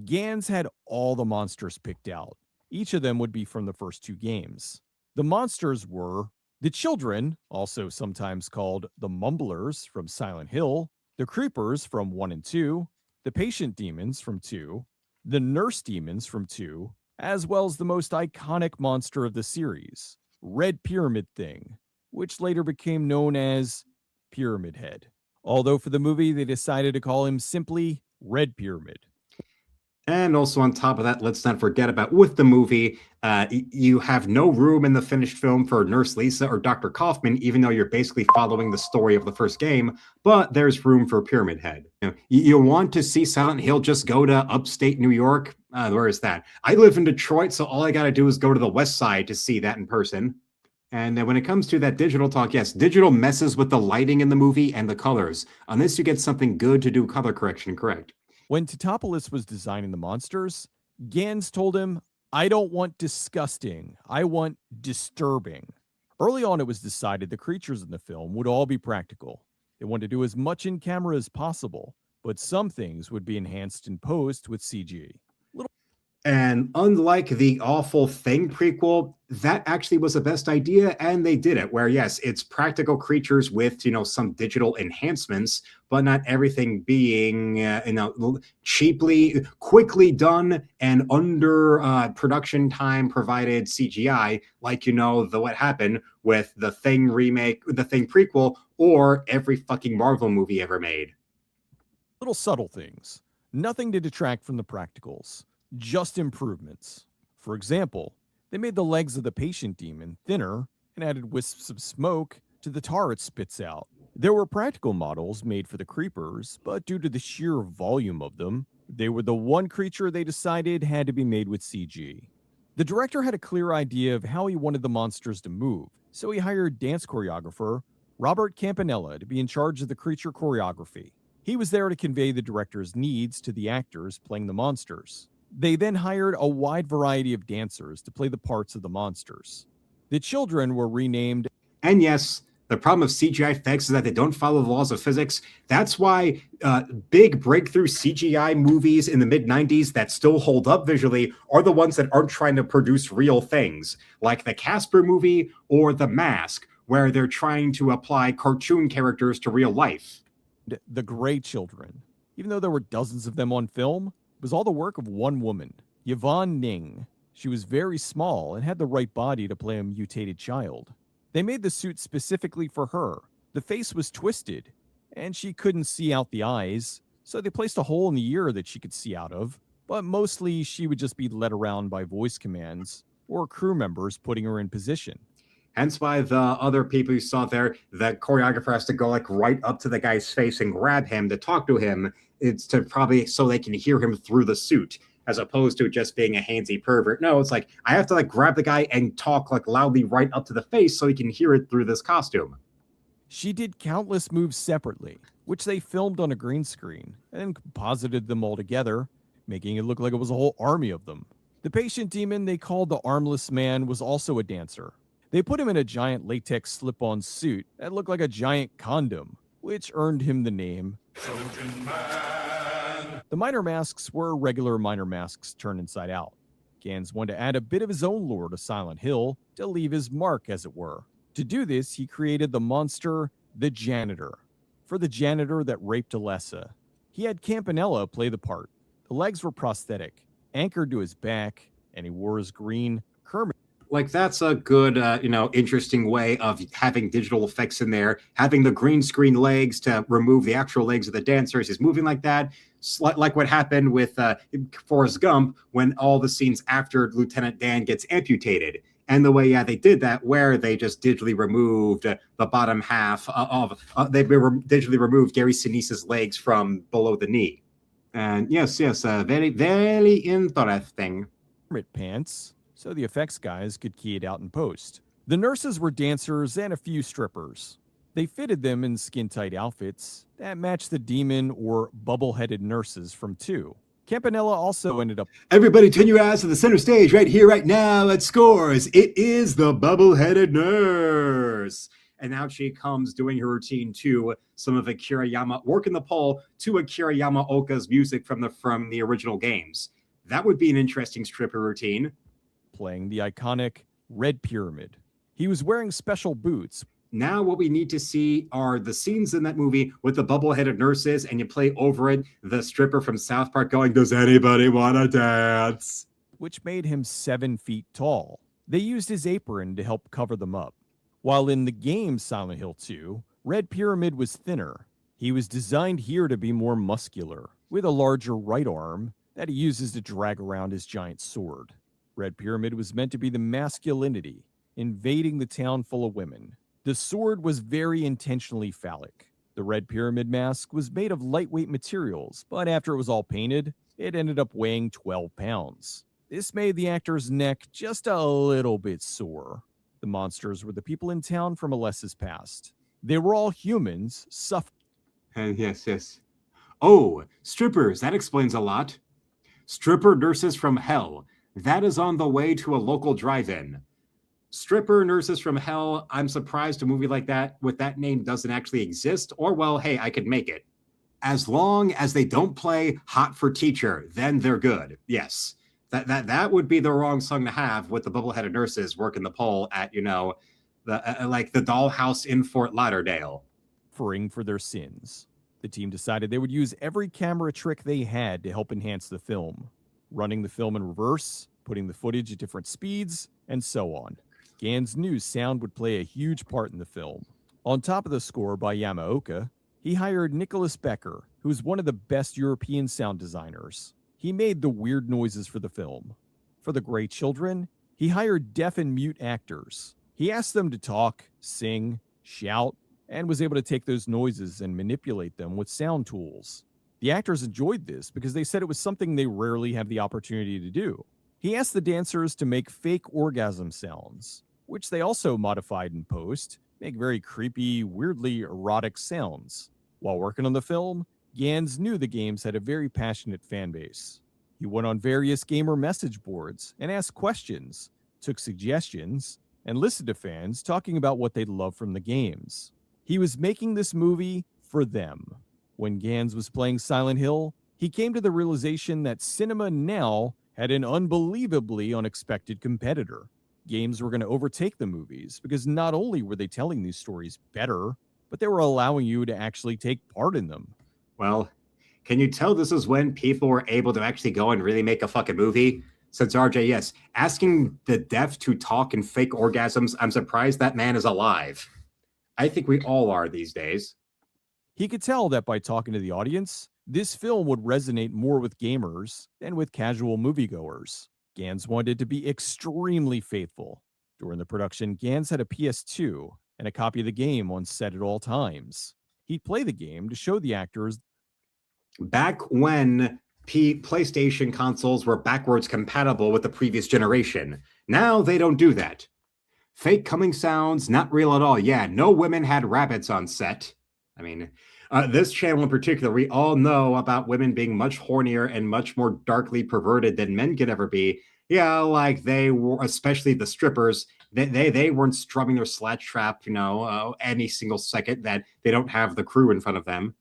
Gans had all the monsters picked out. Each of them would be from the first 2 games. The monsters were the children, also sometimes called the Mumblers from Silent Hill, the Creepers from 1 and 2, the Patient Demons from 2, the Nurse Demons from 2, as well as the most iconic monster of the series, Red Pyramid Thing, which later became known as Pyramid Head. Although for the movie, they decided to call him simply Red Pyramid. And also on top of that, let's not forget about with the movie, you have no room in the finished film for Nurse Lisa or Dr. Kaufman, even though you're basically following the story of the first game, but there's room for Pyramid Head. You want to see Silent Hill, just go to upstate New York. Where is that? I live in Detroit, so all I got to do is go to the west side to see that in person. And then when it comes to that digital talk, yes, digital messes with the lighting in the movie and the colors, unless you get something good to do color correction correct. When Totopoulos was designing the monsters, Gans told him, "I don't want disgusting, I want disturbing." Early on, it was decided the creatures in the film would all be practical. They wanted to do as much in camera as possible, but some things would be enhanced in post with CG. And unlike the awful Thing prequel, that actually was the best idea, and they did it. Where yes, it's practical creatures with some digital enhancements, but not everything being cheaply, quickly done, and under production time provided CGI, like what happened with the Thing remake, the Thing prequel, or every fucking Marvel movie ever made. Little subtle things, nothing to detract from the practicals. Just improvements. For example, they made the legs of the patient demon thinner and added wisps of smoke to the tar it spits out. There were practical models made for the creepers, but due to the sheer volume of them, they were the one creature they decided had to be made with CG. The director had a clear idea of how he wanted the monsters to move, so he hired dance choreographer Robert Campanella to be in charge of the creature choreography. He was there to convey the director's needs to the actors playing the monsters. They then hired a wide variety of dancers to play the parts of the monsters. The children were renamed. And yes, the problem of CGI effects is that they don't follow the laws of physics. That's why big breakthrough CGI movies in the mid-90s that still hold up visually are the ones that aren't trying to produce real things, like the Casper movie or The Mask, where they're trying to apply cartoon characters to real life. The Grey Children. Even though there were dozens of them on film, it was all the work of one woman, Yvonne Ning. She was very small and had the right body to play a mutated child. They made the suit specifically for her. The face was twisted, and she couldn't see out the eyes, so they placed a hole in the ear that she could see out of, but mostly she would just be led around by voice commands or crew members putting her in position. Hence why the other people you saw there, the choreographer has to go right up to the guy's face and grab him to talk to him. It's to probably so they can hear him through the suit, as opposed to just being a handsy pervert. No, it's I have to grab the guy and talk loudly right up to the face so he can hear it through this costume. She did countless moves separately, which they filmed on a green screen and composited them all together, making it look like it was a whole army of them. The patient demon they called the Armless Man was also a dancer. They put him in a giant latex slip-on suit that looked like a giant condom, which earned him the name Trojan Man. The minor masks were regular minor masks turned inside out. Gans wanted to add a bit of his own lore to Silent Hill to leave his mark, as it were. To do this, he created the monster, the Janitor, for the janitor that raped Alessa. He had Campanella play the part. The legs were prosthetic, anchored to his back, and he wore his green Kermit. That's a good, interesting way of having digital effects in there, having the green screen legs to remove the actual legs of the dancers. He's moving like that, like what happened with Forrest Gump when all the scenes after Lieutenant Dan gets amputated. And the way, they did that, where they just digitally removed the bottom half they digitally removed Gary Sinise's legs from below the knee. And yes, very, very interesting. Kermit pants, so the effects guys could key it out in post. The nurses were dancers and a few strippers. They fitted them in skin-tight outfits that matched the demon or bubble-headed nurses from 2. Campanella also ended up... Everybody turn your eyes to the center stage right here, right now at Scores. It is the bubble-headed nurse. And now she comes doing her routine to some of Akira Yamaoka, working the pole to Akira Yamaoka's music from the original games. That would be an interesting stripper routine. Playing the iconic Red Pyramid. He was wearing special boots. Now what we need to see are the scenes in that movie with the bubble-headed nurses, and you play over it the stripper from South Park going, "Does anybody want to dance?" Which made him 7 feet tall. They used his apron to help cover them up. While in the game Silent Hill 2, Red Pyramid was thinner. He was designed here to be more muscular, with a larger right arm that he uses to drag around his giant sword. Red Pyramid was meant to be the masculinity, invading the town full of women. The sword was very intentionally phallic. The Red Pyramid mask was made of lightweight materials, but after it was all painted, it ended up weighing 12 pounds. This made the actor's neck just a little bit sore. The monsters were the people in town from Alessa's past. They were all humans, Yes. Oh, strippers, that explains a lot. Stripper Nurses from Hell. That is on the way to a local drive-in. Stripper Nurses from Hell, I'm surprised a movie like that with that name doesn't actually exist, or well, hey, I could make it. As long as they don't play Hot for Teacher, then they're good. Yes. That would be the wrong song to have with the bubble-headed nurses working the pole at, the dollhouse in Fort Lauderdale. suffering for their sins. The team decided they would use every camera trick they had to help enhance the film, running the film in reverse, putting the footage at different speeds, and so on. Gans knew sound would play a huge part in the film. On top of the score by Yamaoka, he hired Nicholas Becker, who is one of the best European sound designers. He made the weird noises for the film. For the Grey Children, he hired deaf and mute actors. He asked them to talk, sing, shout, and was able to take those noises and manipulate them with sound tools. The actors enjoyed this because they said it was something they rarely have the opportunity to do. He asked the dancers to make fake orgasm sounds, which they also modified in post, make very creepy, weirdly erotic sounds. While working on the film, Gans knew the games had a very passionate fan base. He went on various gamer message boards and asked questions, took suggestions, and listened to fans talking about what they'd love from the games. He was making this movie for them. When Gans was playing Silent Hill, he came to the realization that cinema now had an unbelievably unexpected competitor. Games were going to overtake the movies because not only were they telling these stories better, but they were allowing you to actually take part in them. Well, can you tell this is when people were able to actually go and really make a fucking movie? Since RJ, yes, asking the deaf to talk in fake orgasms, I'm surprised that man is alive. I think we all are these days. He could tell that by talking to the audience, this film would resonate more with gamers than with casual moviegoers. Gans wanted to be extremely faithful. During the production, Gans had a PS2 and a copy of the game on set at all times. He'd play the game to show the actors. Back when PlayStation consoles were backwards compatible with the previous generation. Now they don't do that. Fake coming sounds, not real at all. Yeah, no women had rabbits on set. I mean, this channel in particular, we all know about women being much hornier and much more darkly perverted than men could ever be. Yeah, like they were, especially the strippers, they weren't strumming their slat trap, any single second that they don't have the crew in front of them.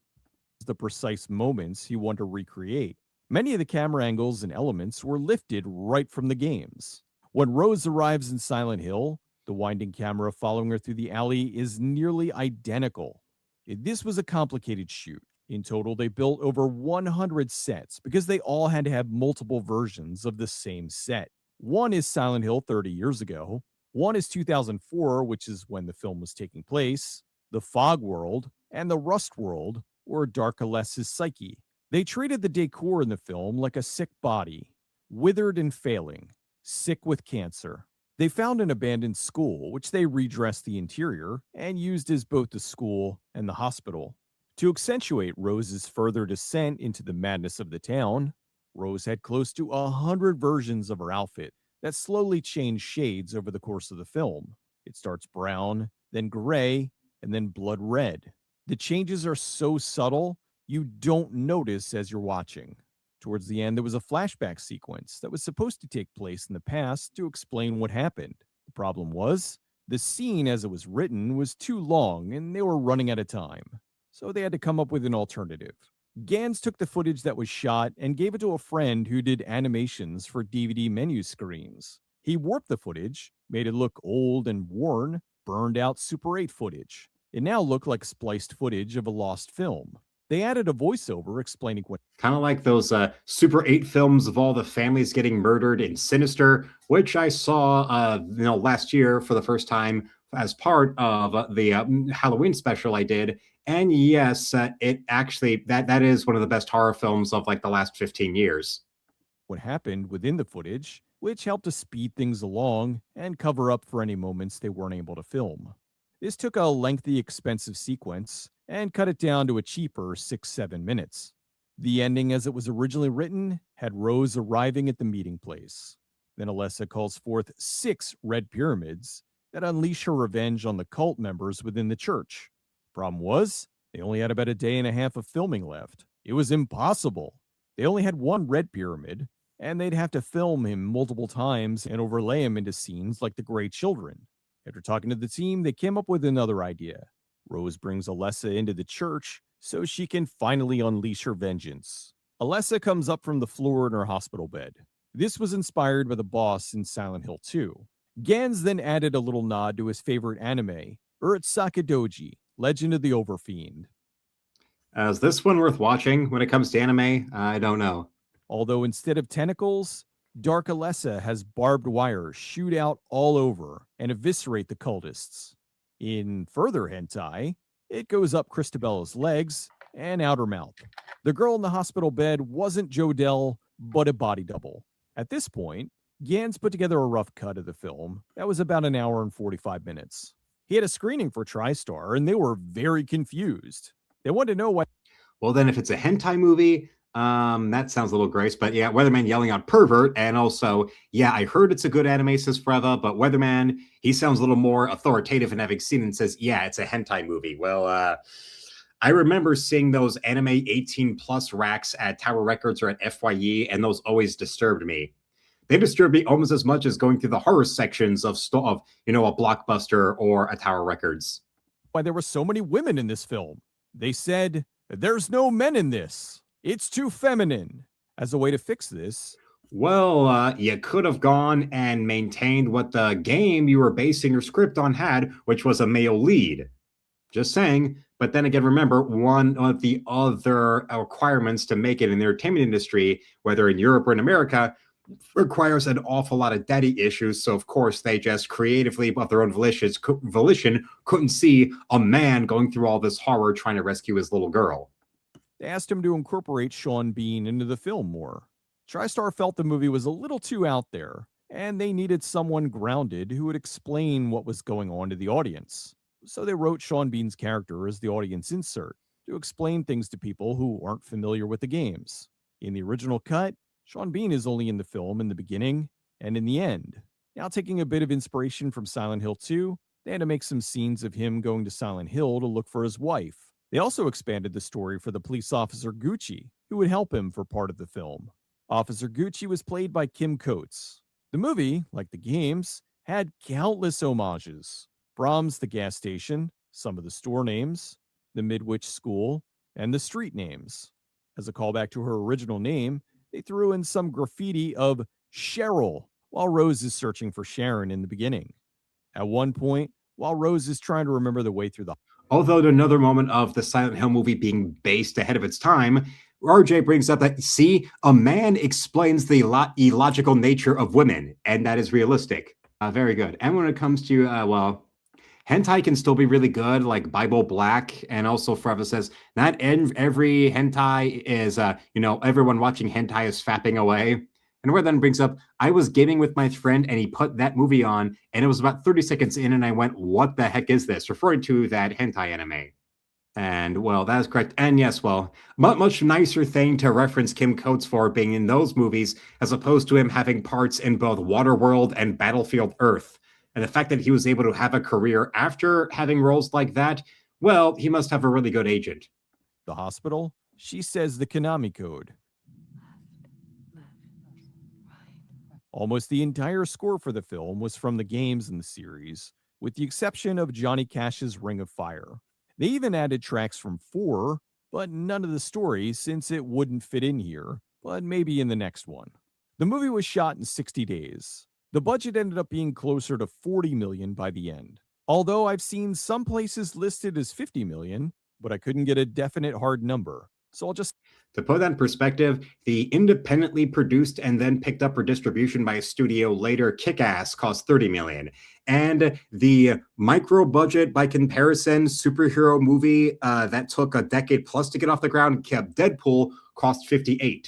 The precise moments he wanted to recreate. Many of the camera angles and elements were lifted right from the games. When Rose arrives in Silent Hill, the winding camera following her through the alley is nearly identical. This was a complicated shoot. In total, they built over 100 sets because they all had to have multiple versions of the same set. One is Silent Hill 30 years ago. One is 2004, which is when the film was taking place. The Fog World and the Rust World were Dark Alessa's psyche. They treated the decor in the film like a sick body, withered and failing, sick with cancer. They found an abandoned school, which they redressed the interior and used as both the school and the hospital. To accentuate Rose's further descent into the madness of the town, Rose had close to 100 versions of her outfit that slowly changed shades over the course of the film. It starts brown, then gray, and then blood red. The changes are so subtle, you don't notice as you're watching. Towards the end, there was a flashback sequence that was supposed to take place in the past to explain what happened. The problem was, the scene as it was written was too long and they were running out of time. So they had to come up with an alternative. Gans took the footage that was shot and gave it to a friend who did animations for DVD menu screens. He warped the footage, made it look old and worn, burned out Super 8 footage. It now looked like spliced footage of a lost film. They added a voiceover explaining what... Kind of like those Super 8 films of all the families getting murdered in Sinister, which I saw last year for the first time as part of the Halloween special I did. And yes, it actually, that is one of the best horror films of like the last 15 years. what happened within the footage, which helped to speed things along and cover up for any moments they weren't able to film. This took a lengthy, expensive sequence and cut it down to a cheaper 6-7 minutes. The ending, as it was originally written, had Rose arriving at the meeting place. Then Alessa calls forth 6 red pyramids that unleash her revenge on the cult members within the church. Problem was, they only had about a day and a half of filming left. It was impossible. They only had one red pyramid, and they'd have to film him multiple times and overlay him into scenes like the Grey Children. After talking to the team, they came up with another idea. Rose brings Alessa into the church so she can finally unleash her vengeance. Alessa comes up from the floor in her hospital bed. This was inspired by the boss in Silent Hill 2. Gans then added a little nod to his favorite anime, Urusaki Doji, Legend of the Overfiend. Is this one worth watching when it comes to anime? I don't know. Although instead of tentacles, Dark Alessa has barbed wire shoot out all over and eviscerate the cultists. In further hentai, it goes up Christabella's legs and out her mouth. The girl in the hospital bed wasn't Jodelle, but a body double. At this point, Gans put together a rough cut of the film that was about an hour and 45 minutes. He had a screening for TriStar, and they were very confused. They wanted to know why. Well, then if it's a hentai movie, that sounds a little gross. But yeah, Weatherman yelling out pervert. And also, yeah, I heard it's a good anime, says Freva, but Weatherman, he sounds a little more authoritative in having seen it and says, yeah, it's a hentai movie. Well, I remember seeing those anime 18 plus racks at Tower Records or at FYE, and those always disturbed me. They disturbed me almost as much as going through the horror sections of a Blockbuster or a Tower Records. Why there were so many women in this film. They said, there's no men in this. It's too feminine. As a way to fix this, well, you could have gone and maintained what the game you were basing your script on had, which was a male lead. Just saying. But then again, remember, one of the other requirements to make it in the entertainment industry, whether in Europe or in America, requires an awful lot of daddy issues. So, of course, they just creatively, of their own volition, couldn't see a man going through all this horror trying to rescue his little girl. They asked him to incorporate Sean Bean into the film more. TriStar felt the movie was a little too out there, and they needed someone grounded who would explain what was going on to the audience. So they wrote Sean Bean's character as the audience insert to explain things to people who aren't familiar with the games. In the original cut, Sean Bean is only in the film in the beginning and in the end. Now, taking a bit of inspiration from Silent Hill 2, they had to make some scenes of him going to Silent Hill to look for his wife. They also expanded the story for the police officer Gucci, who would help him for part of the film. Officer Gucci was played by Kim Coates. The movie, like the games, had countless homages. Brahms, the gas station, some of the store names, the Midwich School, and the street names. As a callback to her original name, they threw in some graffiti of Cheryl while Rose is searching for Sharon in the beginning. At one point, while Rose is trying to remember the way through the... Although another moment of the Silent Hill movie being based ahead of its time, RJ brings up that, see, a man explains the illogical nature of women, and that is realistic. Very good. And when it comes to, hentai can still be really good, like Bible Black, and also Freva says, not every hentai is, everyone watching hentai is fapping away. And where then brings up, I was gaming with my friend and he put that movie on, and it was about 30 seconds in, and I went, what the heck is this? Referring to that hentai anime. And, well, that is correct. And yes, well, much nicer thing to reference Kim Coates for being in those movies, as opposed to him having parts in both Waterworld and Battlefield Earth. And the fact that he was able to have a career after having roles like that, well, he must have a really good agent. The hospital, she says the Konami code. Almost the entire score for the film was from the games in the series, with the exception of Johnny Cash's Ring of Fire. They even added tracks from 4, but none of the story since it wouldn't fit in here, but maybe in the next one. The movie was shot in 60 days. The budget ended up being closer to $40 million by the end. Although I've seen some places listed as $50 million, but I couldn't get a definite hard number. So I'll just... To put that in perspective, the independently produced and then picked up for distribution by a studio later, Kick-Ass, cost $30 million. And the micro-budget, by comparison, superhero movie that took a decade plus to get off the ground, Deadpool, cost $58 million.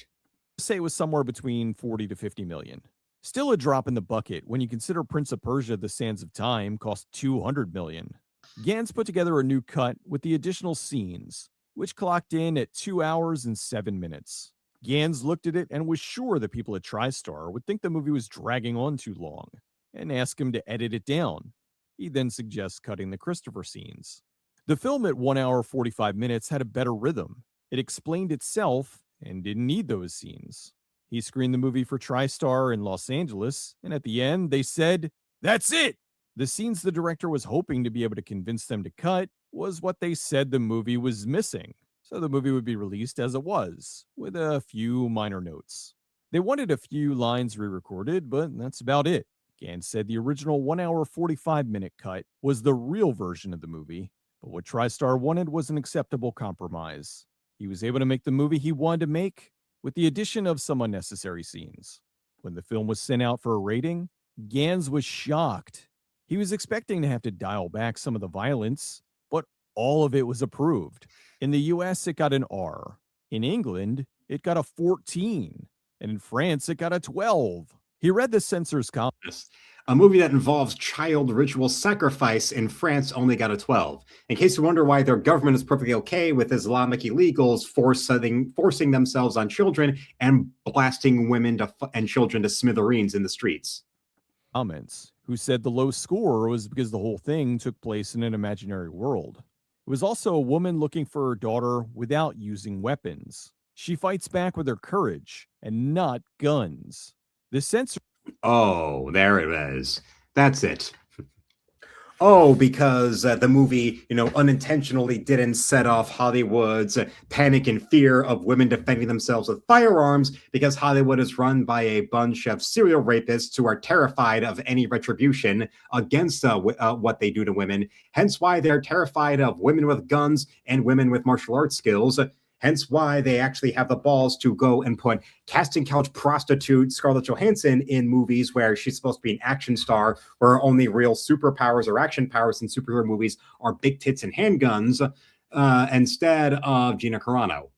Say it was somewhere between 40 to 50 million. Still a drop in the bucket when you consider Prince of Persia: The Sands of Time cost 200 million. Gans put together a new cut with the additional scenes, which clocked in at 2 hours and 7 minutes. Gans looked at it and was sure that people at TriStar would think the movie was dragging on too long and asked him to edit it down. He then suggests cutting the Christopher scenes. The film at 1 hour 45 minutes had a better rhythm. It explained itself and didn't need those scenes. He screened the movie for TriStar in Los Angeles, and at the end, they said, "That's it!" The scenes the director was hoping to be able to convince them to cut was what they said the movie was missing, so the movie would be released as it was, with a few minor notes. They wanted a few lines re-recorded, but that's about it. Gans said the original 1 hour 45-minute cut was the real version of the movie, but what TriStar wanted was an acceptable compromise. He was able to make the movie he wanted to make with the addition of some unnecessary scenes. When the film was sent out for a rating, Gans was shocked. He was expecting to have to dial back some of the violence, but all of it was approved. In the US, it got an R. In England, it got a 14. And in France, it got a 12. He read the censor's comments. A movie that involves child ritual sacrifice in France only got a 12. In case you wonder why their government is perfectly okay with Islamic illegals forcing themselves on children and blasting women and children to smithereens in the streets. Comments, who said the low score was because the whole thing took place in an imaginary world. It was also a woman looking for her daughter without using weapons. She fights back with her courage and not guns. The censor. Oh, there it is. That's it. Oh, because the movie, unintentionally didn't set off Hollywood's panic and fear of women defending themselves with firearms, because Hollywood is run by a bunch of serial rapists who are terrified of any retribution against what they do to women. Hence why they're terrified of women with guns and women with martial arts skills. Hence why they actually have the balls to go and put casting couch prostitute Scarlett Johansson in movies where she's supposed to be an action star, where her only real superpowers or action powers in superhero movies are big tits and handguns, instead of Gina Carano.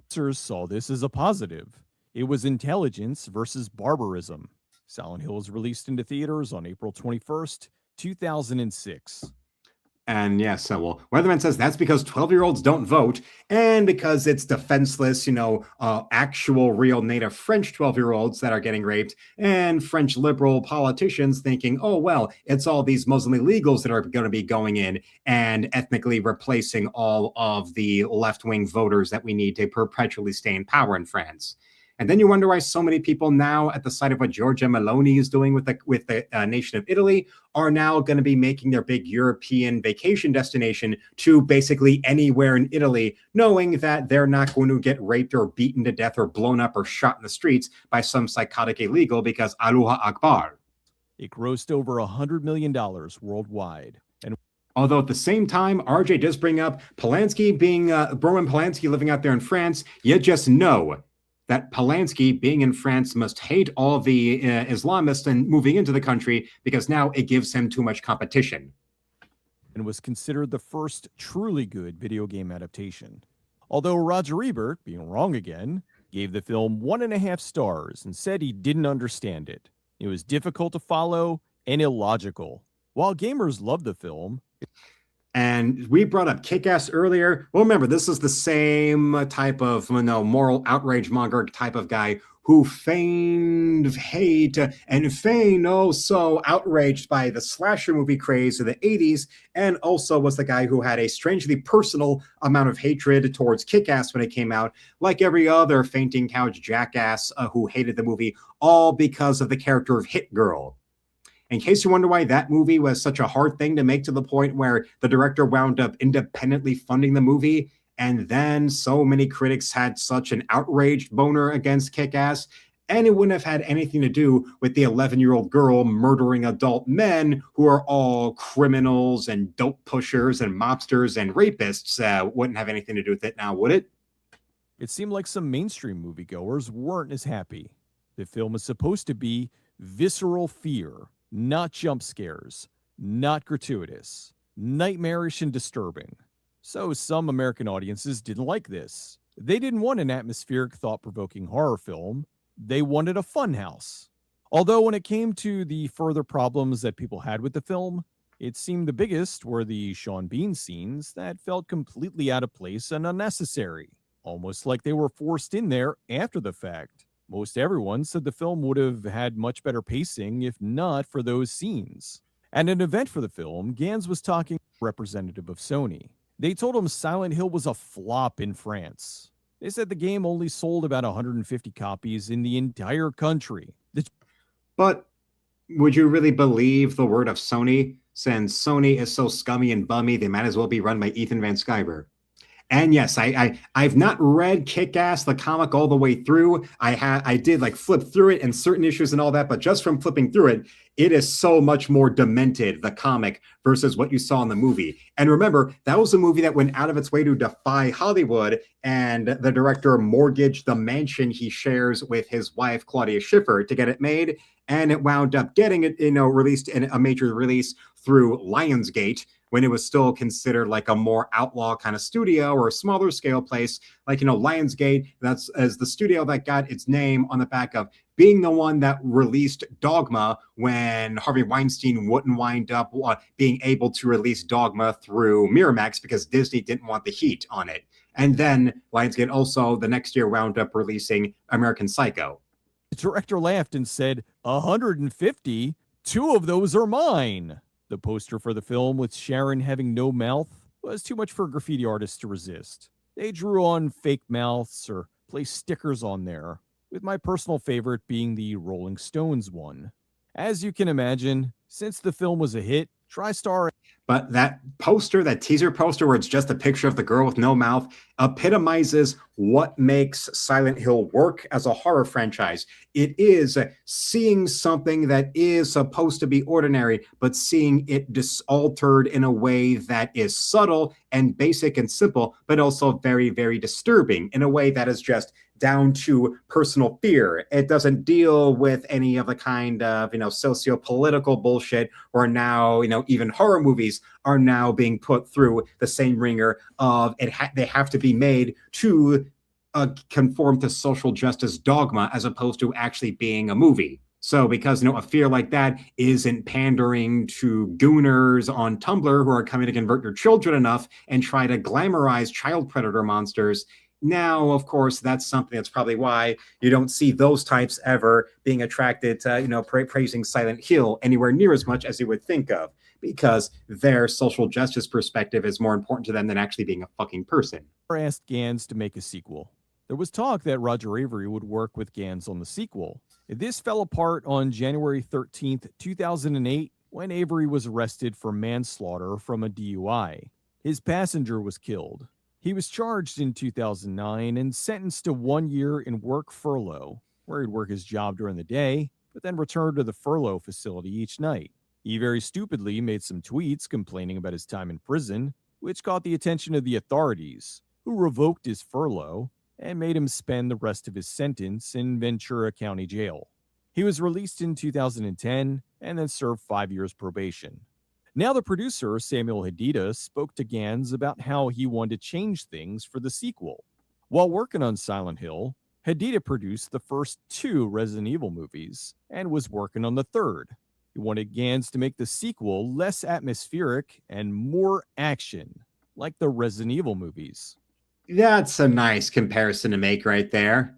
Saw this as a positive. It was intelligence versus barbarism. Silent Hill was released into theaters on April 21st, 2006. And yes, well, Weatherman says that's because 12-year-olds don't vote, and because it's defenseless, actual real native French 12-year-olds that are getting raped, and French liberal politicians thinking, oh, well, it's all these Muslim illegals that are going to be going in and ethnically replacing all of the left-wing voters that we need to perpetually stay in power in France. And then you wonder why so many people now, at the sight of what Giorgia Meloni is doing with the nation of Italy, are now going to be making their big European vacation destination to basically anywhere in Italy, knowing that they're not going to get raped or beaten to death or blown up or shot in the streets by some psychotic illegal, because Allahu Akbar. It grossed over $100 million worldwide. And although at the same time, RJ does bring up Polanski being Roman Polanski living out there in France, you just know that Polanski, being in France, must hate all the Islamists and moving into the country, because now it gives him too much competition. And was considered the first truly good video game adaptation. Although Roger Ebert, being wrong again, gave the film 1.5 stars and said he didn't understand it. It was difficult to follow and illogical. While gamers loved the film, and we brought up Kick-Ass earlier. Well, remember, this is the same type of moral outrage monger type of guy who feigned hate and feigned so outraged by the slasher movie craze of the 80s, and also was the guy who had a strangely personal amount of hatred towards Kick-Ass when it came out, like every other fainting couch jackass who hated the movie, all because of the character of Hit Girl. In case you wonder why that movie was such a hard thing to make, to the point where the director wound up independently funding the movie, and then so many critics had such an outraged boner against Kick-Ass, and it wouldn't have had anything to do with the 11-year-old girl murdering adult men who are all criminals and dope pushers and mobsters and rapists. Wouldn't have anything to do with it now, would it? It seemed like some mainstream moviegoers weren't as happy. The film is supposed to be visceral fear, not jump scares, not gratuitous, nightmarish and disturbing. So some American audiences didn't like this. They didn't want an atmospheric, thought-provoking horror film. They wanted a funhouse. Although when it came to the further problems that people had with the film, it seemed the biggest were the Sean Bean scenes that felt completely out of place and unnecessary, almost like they were forced in there after the fact. Most everyone said the film would have had much better pacing if not for those scenes. At an event for the film, Gans was talking to a representative of Sony. They told him Silent Hill was a flop in France. They said the game only sold about 150 copies in the entire country. But would you really believe the word of Sony? Since Sony is so scummy and bummy, they might as well be run by Ethan Van Sciver. And yes, I've not read Kick-Ass the comic all the way through. I did like flip through it and certain issues and all that, but just from flipping through it, it is so much more demented, the comic, versus what you saw in the movie. And remember, that was a movie that went out of its way to defy Hollywood, and the director mortgaged the mansion he shares with his wife, Claudia Schiffer, to get it made. And it wound up getting it, released in a major release through Lionsgate, when it was still considered like a more outlaw kind of studio or a smaller scale place. Like, Lionsgate, that's as the studio that got its name on the back of being the one that released Dogma when Harvey Weinstein wouldn't wind up being able to release Dogma through Miramax because Disney didn't want the heat on it. And then Lionsgate also the next year wound up releasing American Psycho. The director laughed and said, 150? 2 of those are mine. The poster for the film with Sharon having no mouth was too much for graffiti artists to resist. They drew on fake mouths or placed stickers on there, with my personal favorite being the Rolling Stones one. As you can imagine, since the film was a hit, TriStar. But that poster, that teaser poster where it's just a picture of the girl with no mouth, epitomizes what makes Silent Hill work as a horror franchise. It is seeing something that is supposed to be ordinary, but seeing it altered in a way that is subtle and basic and simple, but also very, very disturbing in a way that is just down to personal fear. It doesn't deal with any of the kind of, socio-political bullshit, or now, even horror movies are now being put through the same ringer of they have to be made to conform to social justice dogma as opposed to actually being a movie. So because, a fear like that isn't pandering to gooners on Tumblr who are coming to convert your children enough and try to glamorize child predator monsters. Now, of course, that's something that's probably why you don't see those types ever being attracted to, praising Silent Hill anywhere near as much as you would think of, because their social justice perspective is more important to them than actually being a fucking person. Asked Gans to make a sequel. There was talk that Roger Avery would work with Gans on the sequel. This fell apart on January 13th, 2008, when Avery was arrested for manslaughter from a DUI. His passenger was killed. He was charged in 2009 and sentenced to 1 year in work furlough, where he'd work his job during the day, but then return to the furlough facility each night. He very stupidly made some tweets complaining about his time in prison, which caught the attention of the authorities, who revoked his furlough and made him spend the rest of his sentence in Ventura County Jail. He was released in 2010 and then served 5 years probation. Now the producer, Samuel Hadida, spoke to Gans about how he wanted to change things for the sequel. While working on Silent Hill, Hadida produced the first 2 Resident Evil movies and was working on the third. He wanted Gans to make the sequel less atmospheric and more action, like the Resident Evil movies. That's a nice comparison to make right there.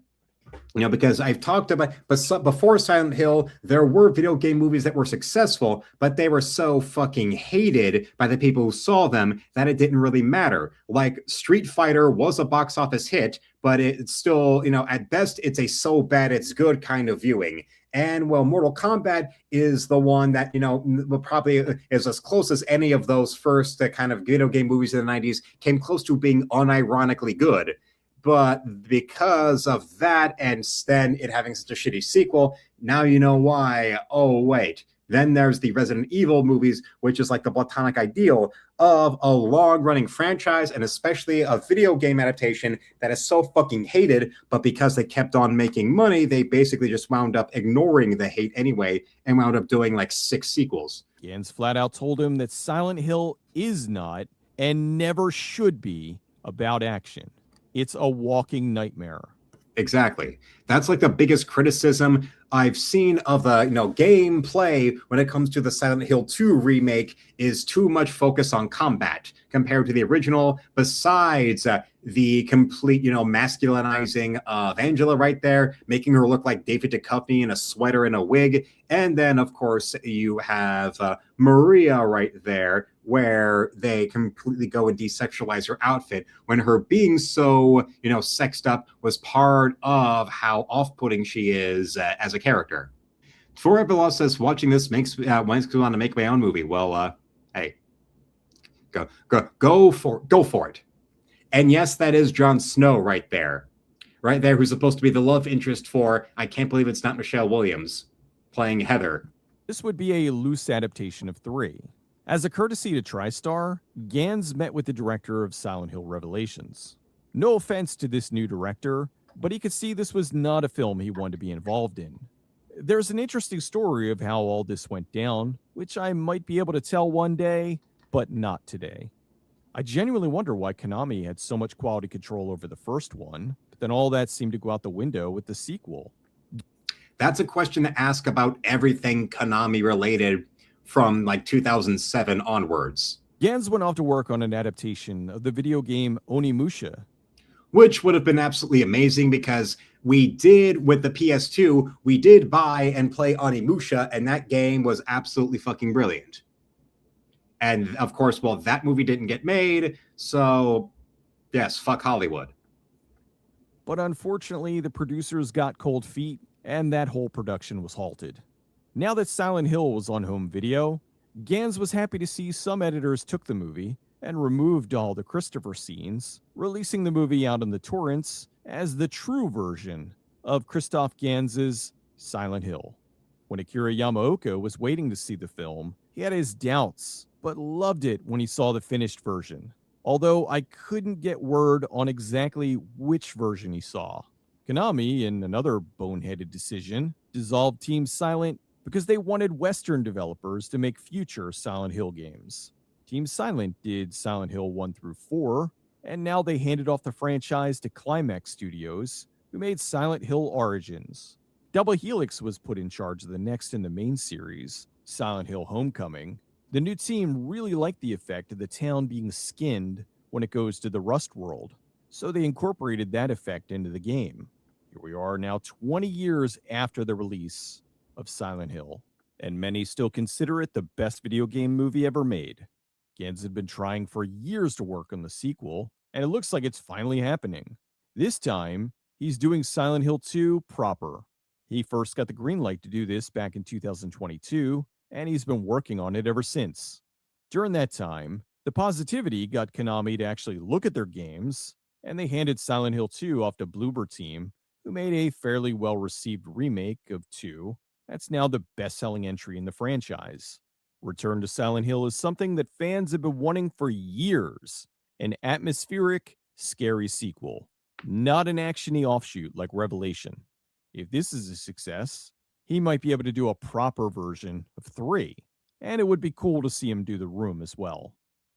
Because I've talked about, but before Silent Hill, there were video game movies that were successful, but they were so fucking hated by the people who saw them that it didn't really matter. Like Street Fighter was a box office hit, but it's still, at best, it's a so bad it's good kind of viewing. And Mortal Kombat is the one that, probably is as close as any of those first kind of video game movies in the 90s came close to being unironically good. But because of that, and then it having such a shitty sequel, now you know why. Oh, wait. Then there's the Resident Evil movies, which is like the platonic ideal of a long-running franchise, and especially a video game adaptation that is so fucking hated, but because they kept on making money, they basically just wound up ignoring the hate anyway and wound up doing like 6 sequels. Gans flat out told him that Silent Hill is not and never should be about action. It's a walking nightmare. Exactly. That's like the biggest criticism I've seen of the gameplay when it comes to the Silent Hill 2 remake is too much focus on combat compared to the original. Besides the complete masculinizing of Angela right there, making her look like David Duchovny in a sweater and a wig, and then of course you have Maria right there, where they completely go and desexualize her outfit when her being so sexed up was part of how off-putting she is as a character. Forever Lost says watching this makes me want to make my own movie. Well, hey, go for it. And yes, that is Jon Snow right there, who's supposed to be the love interest for. I can't believe it's not Michelle Williams playing Heather. This would be a loose adaptation of 3. As a courtesy to TriStar, Gans met with the director of Silent Hill Revelations. No offense to this new director, but he could see this was not a film he wanted to be involved in. There's an interesting story of how all this went down, which I might be able to tell one day, but not today. I genuinely wonder why Konami had so much quality control over the first one, but then all that seemed to go out the window with the sequel. That's a question to ask about everything Konami related from like 2007 onwards. Gans went off to work on an adaptation of the video game Onimusha, which would have been absolutely amazing because we did, with the PS2, we did buy and play Onimusha, and that game was absolutely fucking brilliant. And of course, well, that movie didn't get made, so yes, fuck Hollywood. But unfortunately, the producers got cold feet, and that whole production was halted. Now that Silent Hill was on home video, Gans was happy to see some editors took the movie and removed all the Christopher scenes, releasing the movie out on the torrents as the true version of Christoph Gans's Silent Hill. When Akira Yamaoka was waiting to see the film, he had his doubts, but loved it when he saw the finished version, although I couldn't get word on exactly which version he saw. Konami, in another boneheaded decision, dissolved Team Silent because they wanted Western developers to make future Silent Hill games. Team Silent did Silent Hill 1 through 4, and now they handed off the franchise to Climax Studios, who made Silent Hill Origins. Double Helix was put in charge of the next in the main series, Silent Hill Homecoming. The new team really liked the effect of the town being skinned when it goes to the Rust world, so they incorporated that effect into the game. Here we are now 20 years after the release of Silent Hill, and many still consider it the best video game movie ever made. Gans had been trying for years to work on the sequel, and it looks like it's finally happening. This time, he's doing Silent Hill 2 proper. He first got the green light to do this back in 2022, and he's been working on it ever since. During that time, the positivity got Konami to actually look at their games, and they handed Silent Hill 2 off to Bloober Team, who made a fairly well-received remake of 2 that's now the best-selling entry in the franchise. Return to Silent Hill is something that fans have been wanting for years, an atmospheric, scary sequel, not an actiony offshoot like Revelation. If this is a success, he might be able to do a proper version of 3, and it would be cool to see him do The Room as well.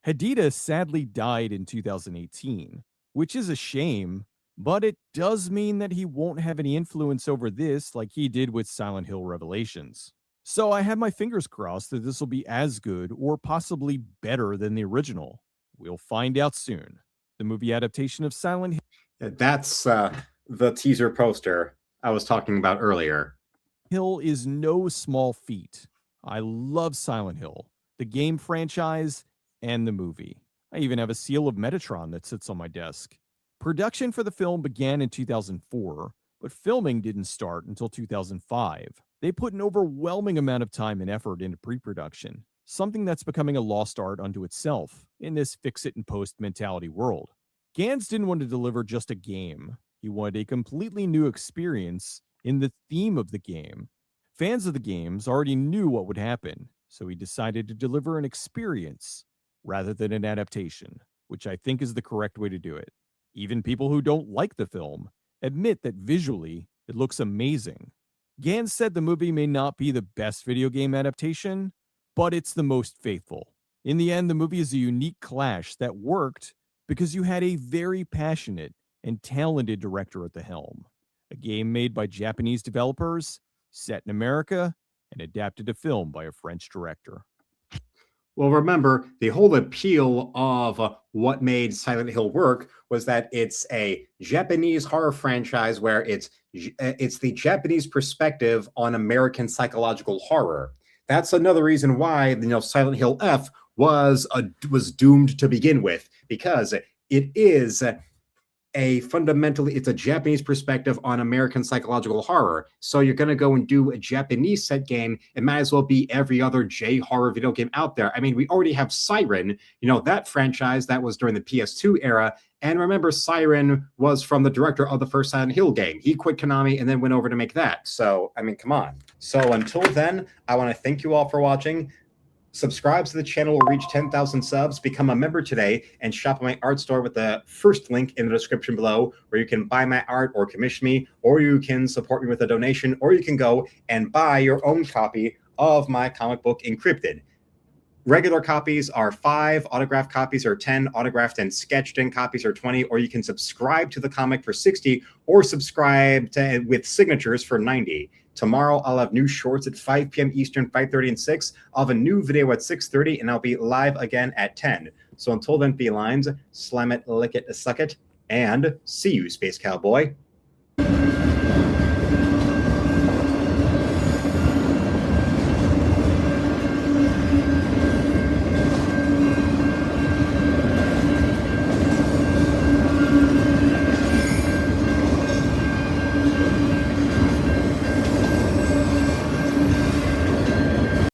Hideta sadly died in 2018, which is a shame, but it does mean that he won't have any influence over this like he did with Silent Hill Revelations. So I have my fingers crossed that this will be as good or possibly better than the original. We'll find out soon. The movie adaptation of Silent Hill. That's the teaser poster I was talking about earlier. Hill is no small feat. I love Silent Hill, the game franchise, and the movie. I even have a seal of Metatron that sits on my desk. Production for the film began in 2004, but filming didn't start until 2005. They put an overwhelming amount of time and effort into pre-production, something that's becoming a lost art unto itself in this fix-it-and-post mentality world. Gans didn't want to deliver just a game. He wanted a completely new experience in the theme of the game. Fans of the games already knew what would happen, so he decided to deliver an experience rather than an adaptation, which I think is the correct way to do it. Even people who don't like the film admit that visually it looks amazing. Gans said the movie may not be the best video game adaptation, but it's the most faithful. In the end, the movie is a unique clash that worked because you had a very passionate and talented director at the helm. A game made by Japanese developers, set in America, and adapted to film by a French director. Well, remember, the whole appeal of what made Silent Hill work was that it's a Japanese horror franchise where it's the Japanese perspective on American psychological horror. That's another reason why Silent Hill F was doomed to begin with, because it is it's a Japanese perspective on American psychological horror. So you're going to go and do a Japanese set game. It might as well be every other J horror video game out there. I mean, we already have Siren, that franchise that was during the PS2 era. And remember, Siren was from the director of the first Silent Hill game. He quit Konami and then went over to make that. So, I mean, come on. So until then, I want to thank you all for watching. Subscribe so the channel will reach 10,000 subs. Become a member today and shop at my art store with the first link in the description below, where you can buy my art or commission me, or you can support me with a donation, or you can go and buy your own copy of my comic book Encrypted. Regular copies are 5, autographed copies are 10, autographed and sketched in copies are 20, or you can subscribe to the comic for 60, or subscribe with signatures for 90. Tomorrow, I'll have new shorts at 5 p.m. Eastern, 5:30 and 6. I'll have a new video at 6:30, and I'll be live again at 10. So until then, felines, slam it, lick it, suck it, and see you, Space Cowboy.